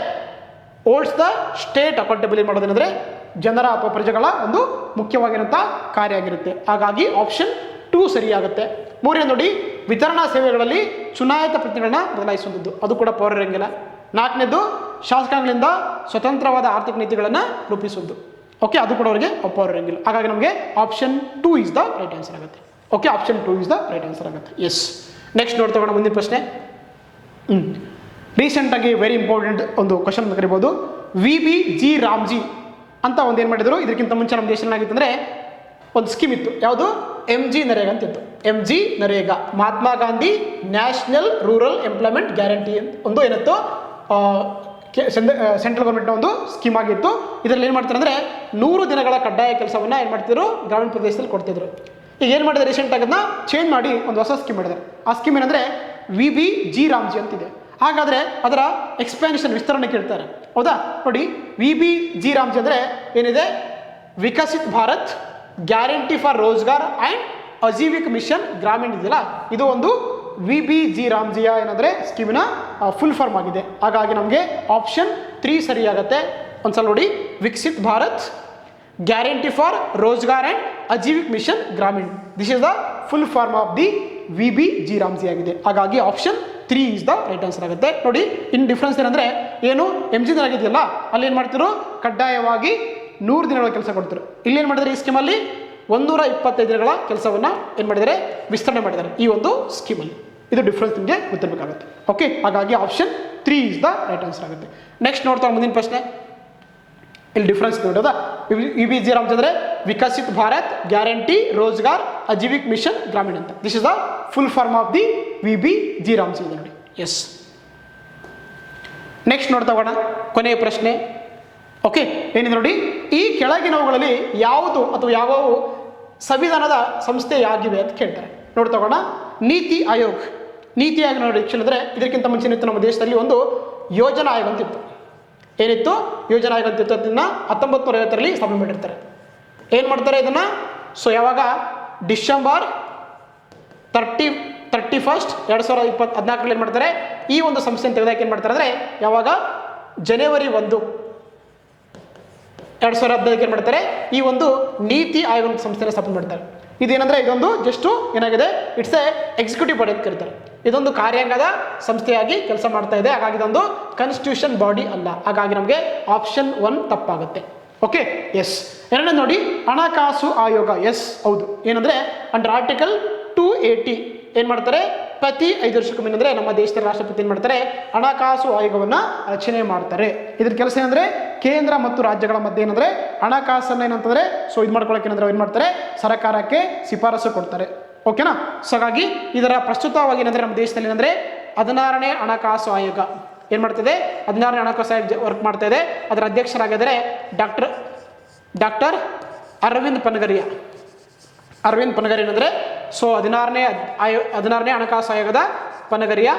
ಓಲ್ಡ್ಸ್ ದ ಸ್ಟೇಟ್ ಅಕೌಂಟಬಿಲಿ ಮಾಡೋದೇನೆಂದರೆ ಜನರ ಅಥವಾ ಪ್ರಜೆಗಳ ಒಂದು ಮುಖ್ಯವಾಗಿರೋಂಥ ಕಾರ್ಯ ಆಗಿರುತ್ತೆ. ಹಾಗಾಗಿ ಆಪ್ಷನ್ 2 ಸರಿಯಾಗುತ್ತೆ. ಮೂರನೇ ನೋಡಿ, ವಿತರಣಾ ಸೇವೆಗಳಲ್ಲಿ ಚುನಾಯಿತ ಪ್ರತಿನಿಧಿಗಳನ್ನ ಬದಲಾಯಿಸುವಂಥದ್ದು, ಅದು ಕೂಡ ಪವರ್ ಇರಂಗಿಲ್ಲ. ನಾಲ್ಕನೇದು ಶಾಸಕಾಂಗಗಳಿಂದ ಸ್ವತಂತ್ರವಾದ ಆರ್ಥಿಕ ನೀತಿಗಳನ್ನು ರೂಪಿಸುವುದು. ಓಕೆ, ಅದು ಕೂಡ ಅವರಿಗೆ ಪವರ್ ಇರಂಗಿಲ್ಲ. ಹಾಗಾಗಿ ನಮಗೆ option 2 is the right answer ಆಗುತ್ತೆ. Okay, option 2 is the right answer ಆಗುತ್ತೆ. ಎಸ್. ನೆಕ್ಸ್ಟ್ ನೋಡ್ತಗೋಣ ಮುಂದಿನ ಪ್ರಶ್ನೆ. ರೀಸೆಂಟಾಗಿ ವೆರಿ ಇಂಪಾರ್ಟೆಂಟ್ ಒಂದು ಕ್ವಶನ್ ಅಂತ ಕರಿಬೋದು. VBG ರಾಮ್ಜಿ ಅಂತ ಒಂದು ಏನು ಮಾಡಿದ್ರು, ಇದಕ್ಕಿಂತ ಮುಂಚೆ ನಮ್ಮ ದೇಶದಲ್ಲಿ ಆಗಿತ್ತಂದರೆ ಒಂದು ಸ್ಕೀಮ್ ಇತ್ತು. ಯಾವುದು? MG ನರೇಗಾ ಅಂತಿತ್ತು. MG NREGA, Mahatma Gandhi national rural employment guarantee ಅಂತ ಒಂದು ಏನಿತ್ತು, ಸೆಂಟ್ರಲ್ ಗೌರ್ಮೆಂಟ್ನ ಒಂದು ಸ್ಕೀಮ್ ಆಗಿತ್ತು. ಇದರಲ್ಲಿ ಏನು ಮಾಡ್ತಾರೆ ಅಂದರೆ 100 ದಿನಗಳ ಕಡ್ಡಾಯ ಕೆಲಸವನ್ನು ಏನು ಮಾಡ್ತಿದ್ರು, ಗ್ರಾಮೀಣ ಪ್ರದೇಶದಲ್ಲಿ ಕೊಡ್ತಿದ್ರು. ಈಗ ಏನು ಮಾಡಿದ್ರೆ ರೀಸೆಂಟಾಗಿ ಅದನ್ನ ಚೇಂಜ್ ಮಾಡಿ ಒಂದು ಹೊಸ ಸ್ಕೀಮ್ ಮಾಡಿದ್ದಾರೆ. ಆ ಸ್ಕೀಮ್ ಏನಂದರೆ VBG ರಾಮ್ಜಿ ಅಂತಿದೆ. ಹಾಗಾದರೆ ಅದರ ಎಕ್ಸ್ಪ್ಯಾನ್ಷನ್, ವಿಸ್ತರಣೆ ಕೇಳ್ತಾರೆ. ಹೌದಾ? ನೋಡಿ, VBG ರಾಮ್ಜಿ ಅಂದರೆ ಏನಿದೆ, Viksit Bharat guarantee for Rozgar and Ajeevika mission Gramin ಇದೆಯಲ್ಲ, ಇದು ಒಂದು VBG ರಾಮ್ಜಿಯ ಏನಂದರೆ ಸ್ಕೀಮಿನ ಫುಲ್ ಫಾರ್ಮ್ ಆಗಿದೆ. ಹಾಗಾಗಿ ನಮಗೆ ಆಪ್ಷನ್ 3 ಸರಿಯಾಗುತ್ತೆ. ಒಂದ್ಸಲ ನೋಡಿ, Viksit Bharat guarantee for Rozgar and Ajeevika mission Gramin, this is the full form of the VBG Ramji ಆಗಿದೆ. ಹಾಗಾಗಿ option 3 is the right answer ಆಗುತ್ತೆ. ನೋಡಿ, ಇನ್ ಡಿಫ್ರೆನ್ಸ್ ಏನಂದರೆ ಏನು, MG ಆಗಿದೆಯಲ್ಲ ಅಲ್ಲಿ ಏನು ಮಾಡ್ತಿದ್ರು, ಕಡ್ಡಾಯವಾಗಿ 100 ದಿನಗಳ ಕೆಲಸ ಕೊಡ್ತಾರೆ. ಇಲ್ಲಿ ಏನು ಮಾಡಿದ್ದಾರೆ, ಈ ಸ್ಕೀಮಲ್ಲಿ 125 ದಿನಗಳ ಕೆಲಸವನ್ನು ಏನು ಮಾಡಿದ್ದಾರೆ, ವಿಸ್ತರಣೆ ಮಾಡಿದ್ದಾರೆ ಈ ಒಂದು ಸ್ಕೀಮಲ್ಲಿ. ಇದು ಡಿಫ್ರೆನ್ಸ್ ನಿಮಗೆ ಗೊತ್ತಿರಬೇಕಾಗುತ್ತೆ. ಓಕೆ, ಹಾಗಾಗಿ option 3 is the right answer ಆಗುತ್ತೆ. ನೆಕ್ಸ್ಟ್ ನೋಡ್ತಾ ಮುಂದಿನ ಪ್ರಶ್ನೆ. ಇಲ್ಲಿ ಡಿಫ್ರೆನ್ಸ್ ನೋಡೋದಾ, VBG ರಾಮ್ಜಿ ಅಂದರೆ ವಿಕಸಿತ್ ಭಾರತ್ ಗ್ಯಾರಂಟಿ ರೋಜ್ಗಾರ್ ಅಜೀವಿಕ್ ಮಿಷನ್ ಗ್ರಾಮೀಣ ಅಂತ. This is the full form of the VBG Ramji ಇದೆ ನೋಡಿ. ಎಸ್. ನೆಕ್ಸ್ಟ್ ನೋಡ್ತಾ ಹೋಗೋಣ, ಕೊನೆಯ ಪ್ರಶ್ನೆ. ಓಕೆ, ಏನಿದೆ ನೋಡಿ, ಈ ಕೆಳಗಿನವುಗಳಲ್ಲಿ ಯಾವುದು ಅಥವಾ ಯಾವ್ಯಾವು ಸಂವಿಧಾನದ ಸಂಸ್ಥೆಯಾಗಿವೆ ಅಂತ ಕೇಳ್ತಾರೆ. ನೋಡ್ತಾ ಹೋಗೋಣ. ನೀತಿ ಆಯೋಗ್. ನೀತಿ ಆಯೋಗ ನೋಡಿ ಅಂದರೆ ಇದಕ್ಕಿಂತ ಮುಂಚೆ ಇತ್ತು ನಮ್ಮ ದೇಶದಲ್ಲಿ ಒಂದು ಯೋಜನಾ ಆಯೋಗ ಅಂತಿತ್ತು. ಏನಿತ್ತು, ಯೋಜನಾ ಆಯೋಗ ಅಂತಿತ್ತು. ಅದನ್ನು 1950ರಲ್ಲಿ ಸ್ಥಾಪನೆ ಮಾಡಿರ್ತಾರೆ. ಏನು ಮಾಡ್ತಾರೆ ಇದನ್ನು, ಸೊ ಯಾವಾಗ ಡಿಸೆಂಬರ್ 31, 2014 ಏನು ಮಾಡ್ತಾರೆ, ಈ ಒಂದು ಸಂಸ್ಥೆಯನ್ನು ತೆಗೆದಾಕಿ ಏನು ಮಾಡ್ತಾರೆ ಅಂದರೆ ಯಾವಾಗ ಜನವರಿ 1, 2015 ಏನು ಮಾಡ್ತಾರೆ, ಈ ಒಂದು ನೀತಿ ಆಯೋಗ ಸಂಸ್ಥೆಯನ್ನು ಸ್ಥಾಪನೆ ಮಾಡ್ತಾರೆ. ಇದೇನಂದರೆ ಇದೊಂದು ಜಸ್ಟು ಏನಾಗಿದೆ, ಇಟ್ಸ್ ಎ ಎಕ್ಸಿಕ್ಯೂಟಿವ್ ಬಾಡಿ ಅಂತ ಕರೀತಾರೆ. ಇದೊಂದು ಕಾರ್ಯಾಂಗದ ಸಂಸ್ಥೆಯಾಗಿ ಕೆಲಸ ಮಾಡ್ತಾ ಇದೆ. ಹಾಗಾಗಿ ಇದೊಂದು ಕಾನ್ಸ್ಟಿಟ್ಯೂಷನ್ ಬಾಡಿ ಅಲ್ಲ. ಹಾಗಾಗಿ ನಮಗೆ ಆಪ್ಷನ್ 1 ತಪ್ಪಾಗುತ್ತೆ. Okay, yes. ಎರಡನೇ ನೋಡಿ, ಹಣಕಾಸು ಆಯೋಗ. ಎಸ್, ಹೌದು. ಏನಂದರೆ ಅಂಡರ್ ಆರ್ಟಿಕಲ್ 280 ಏನು ಮಾಡ್ತಾರೆ, ಪ್ರತಿ 5 ವರ್ಷಕ್ಕೊಮ್ಮೆ ಅಂದರೆ ನಮ್ಮ ದೇಶದ ರಾಷ್ಟ್ರಪತಿ ಏನು ಮಾಡ್ತಾರೆ, ಹಣಕಾಸು ಆಯೋಗವನ್ನು ರಚನೆ ಮಾಡ್ತಾರೆ. ಇದ್ರ ಕೆಲಸ ಏನಂದರೆ ಕೇಂದ್ರ ಮತ್ತು ರಾಜ್ಯಗಳ ಮಧ್ಯೆ ಏನಂದರೆ ಹಣಕಾಸನ್ನು ಏನಂತಂದರೆ ಇದು ಮಾಡ್ಕೊಳ್ಳೋಕೆ ಏನಂದ್ರೆ ಏನು ಮಾಡ್ತಾರೆ, ಸರ್ಕಾರಕ್ಕೆ ಶಿಫಾರಸು ಕೊಡ್ತಾರೆ. ಓಕೆನಾ. ಸೊ ಹಾಗಾಗಿ ಇದರ ಪ್ರಸ್ತುತವಾಗಿ ಏನಂದರೆ ನಮ್ಮ ದೇಶದಲ್ಲಿ ಏನಂದರೆ 16ನೇ ಹಣಕಾಸು ಆಯೋಗ ಏನು ಮಾಡ್ತಿದೆ, 16ನೇ ಹಣಕಾಸು ಆಯೋಗ ವರ್ಕ್ ಮಾಡ್ತಾ ಇದೆ. ಅದರ ಅಧ್ಯಕ್ಷರಾಗಿದ್ದಾರೆ ಡಾಕ್ಟರ್ ಅರವಿಂದ್ ಪನಗರಿಯಾ. ಅರವಿಂದ್ ಪನಗರಿ ಏನಂದರೆ 16ನೇ ಹಣಕಾಸು ಆಯೋಗದ ಪನಗರಿಯ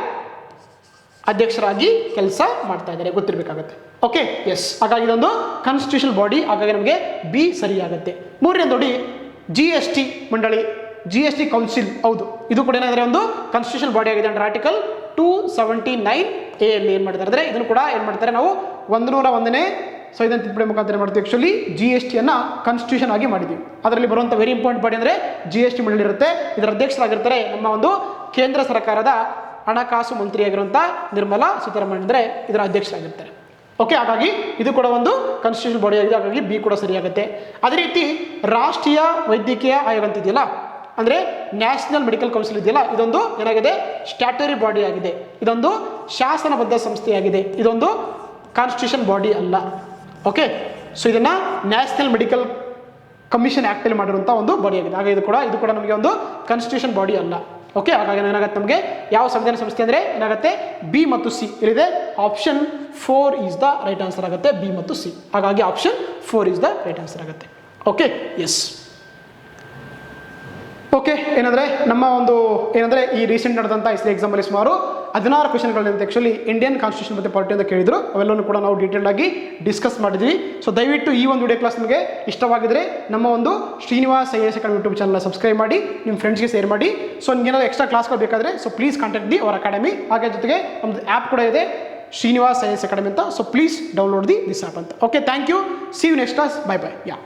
ಅಧ್ಯಕ್ಷರಾಗಿ ಕೆಲಸ ಮಾಡ್ತಾ ಇದ್ದಾರೆ, ಗೊತ್ತಿರಬೇಕಾಗತ್ತೆ. Okay, S. ಹಾಗಾಗಿ ಇದೊಂದು ಕಾನ್ಸ್ಟಿಟ್ಯೂಷನಲ್ ಬಾಡಿ, ಹಾಗಾಗಿ ನಮಗೆ ಬಿ ಸರಿಯಾಗುತ್ತೆ. ಮೂರನೇ ನೋಡಿ GST ಮಂಡಳಿ, GST ಕೌನ್ಸಿಲ್. ಹೌದು, ಇದು ಕೂಡ ಏನಾದರೆ ಒಂದು ಕಾನ್ಸ್ಟಿಟ್ಯೂಷನಲ್ ಬಾಡಿ ಆಗಿದೆ. ಅಂಡರ್ ಆರ್ಟಿಕಲ್ 279A ಅಲ್ಲಿ ಏನು ಮಾಡ್ತಾರೆ ಅಂದರೆ ಇದನ್ನು ಕೂಡ ಏನು ಮಾಡ್ತಾರೆ, ನಾವು 101ನೇ ಸಂವಿಧಾನ ತಿದ್ದುಪಡಿ ಮುಖಾಂತರ ಮಾಡ್ತೀವಿ. ಆ್ಯಕ್ಚುಲಿ GST ಕಾನ್ಸ್ಟಿಟ್ಯೂಷನ್ ಆಗಿ ಮಾಡಿದ್ವಿ. ಅದರಲ್ಲಿ ಬರುವಂಥ ವೆರಿ ಇಂಪಾರ್ಟೆಂಟ್ ಬಾಡಿ ಅಂದರೆ GST ಮಂಡಳಿ ಇರುತ್ತೆ. ಇದರ ಅಧ್ಯಕ್ಷರಾಗಿರ್ತಾರೆ ನಮ್ಮ ಒಂದು ಕೇಂದ್ರ ಸರ್ಕಾರದ ಹಣಕಾಸು ಮಂತ್ರಿಯಾಗಿರುವಂಥ ನಿರ್ಮಲಾ ಸೀತಾರಾಮನ್ ಅಂದರೆ ಇದರ ಅಧ್ಯಕ್ಷರಾಗಿರ್ತಾರೆ. ಓಕೆ, ಹಾಗಾಗಿ ಇದು ಕೂಡ ಒಂದು ಕಾನ್ಸ್ಟಿಟ್ಯೂಷನ್ ಬಾಡಿ ಆಗಿದೆ, ಹಾಗಾಗಿ ಬಿ ಕೂಡ ಸರಿಯಾಗುತ್ತೆ. ಅದೇ ರೀತಿ ರಾಷ್ಟ್ರೀಯ ವೈದ್ಯಕೀಯ ಆಯೋಗ ಅಂತ ಇದೆಯಲ್ಲ, ಅಂದರೆ ನ್ಯಾಷನಲ್ ಮೆಡಿಕಲ್ ಕೌನ್ಸಿಲ್ ಇದೆಯಲ್ಲ, ಇದೊಂದು ಏನಾಗಿದೆ, ಸ್ಟ್ಯಾಟ್ಯೂಟರಿ ಬಾಡಿ ಆಗಿದೆ. ಇದೊಂದು ಶಾಸನಬದ್ಧ ಸಂಸ್ಥೆಯಾಗಿದೆ, ಇದೊಂದು ಕಾನ್ಸ್ಟಿಟ್ಯೂಷನ್ ಬಾಡಿ ಅಲ್ಲ. ಓಕೆ, ಸೊ ಇದನ್ನು ನ್ಯಾಷನಲ್ ಮೆಡಿಕಲ್ ಕಮಿಷನ್ ಆ್ಯಕ್ಟಲ್ಲಿ ಮಾಡಿರುವಂಥ ಒಂದು ಬಾಡಿ ಆಗಿದೆ. ಹಾಗೆ ಇದು ಕೂಡ ನಮಗೆ ಒಂದು ಕಾನ್ಸ್ಟಿಟ್ಯೂಷನ್ ಬಾಡಿ ಅಲ್ಲ. ಓಕೆ, ಹಾಗಾಗಿ ಏನಾಗುತ್ತೆ, ನಮಗೆ ಯಾವ ಸಂವಿಧಾನ ಸಂಸ್ಥೆ ಅಂದರೆ ಏನಾಗುತ್ತೆ, ಬಿ ಮತ್ತು ಸಿ ಇಲ್ಲಿದೆ. Option 4 is the right answer ಆಗುತ್ತೆ, ಬಿ ಮತ್ತು ಸಿ. ಹಾಗಾಗಿ option 4 is the right answer ಆಗುತ್ತೆ. Okay, yes. ಓಕೆ, ಏನಂದರೆ ನಮ್ಮ ಒಂದು ಏನಂದರೆ ಈ ರೀಸೆಂಟ್ ನಡೆದಂಥ ICA ಎಕ್ಸಾಮಲ್ಲಿ ಸುಮಾರು 16 ಕ್ವಶನ್ಗಳಿಂದ ಆ್ಯಕ್ಚುಲಿ ಇಂಡಿಯನ್ ಕಾನ್ಸ್ಟಿಟ್ಯೂಷನ್ ಮತ್ತು ಪಾಲಿಟಿ ಅಂತ ಕೇಳಿದ್ರು. ಅವೆಲ್ಲವೂ ಕೂಡ ನಾವು ಡೀಟೇಲ್ ಆಗಿ ಡಿಸ್ಕಸ್ ಮಾಡಿದ್ವಿ. ಸೊ ದಯವಿಟ್ಟು ಈ ಒಂದು ವಿಡಿಯೋ ಕ್ಲಾಸ್ ನಿಮಗೆ ಇಷ್ಟವಾಗಿದ್ದರೆ ನಮ್ಮ ಒಂದು ಶ್ರೀನಿವಾಸ್ IAS ಅಕಾಡೆಮಿ ಯೂಟ್ಯೂಬ್ ಚಾನಲ್ನ ಸಬ್ಸ್ಕ್ರೈಬ್ ಮಾಡಿ, ನಿಮ್ಮ ಫ್ರೆಂಡ್ಸ್ಗೆ ಶೇರ್ ಮಾಡಿ. ಸೊ ನಿಮಗೇನಾದ್ರು ಎಕ್ಸ್ಟ್ರಾ ಕ್ಲಾಸ್ಗಳು ಬೇಕಾದರೆ so please contact the our academy. ಹಾಗೆ ಜೊತೆಗೆ ನಮ್ಮದು ಆ್ಯಪ್ ಕೂಡ ಇದೆ, ಶ್ರೀನಿವಾಸ್ IAS ಅಕಾಡೆಮಿ ಅಂತ. So please download this app ಅಂತ. Okay, thank you. See you next class. Bye bye. Yeah.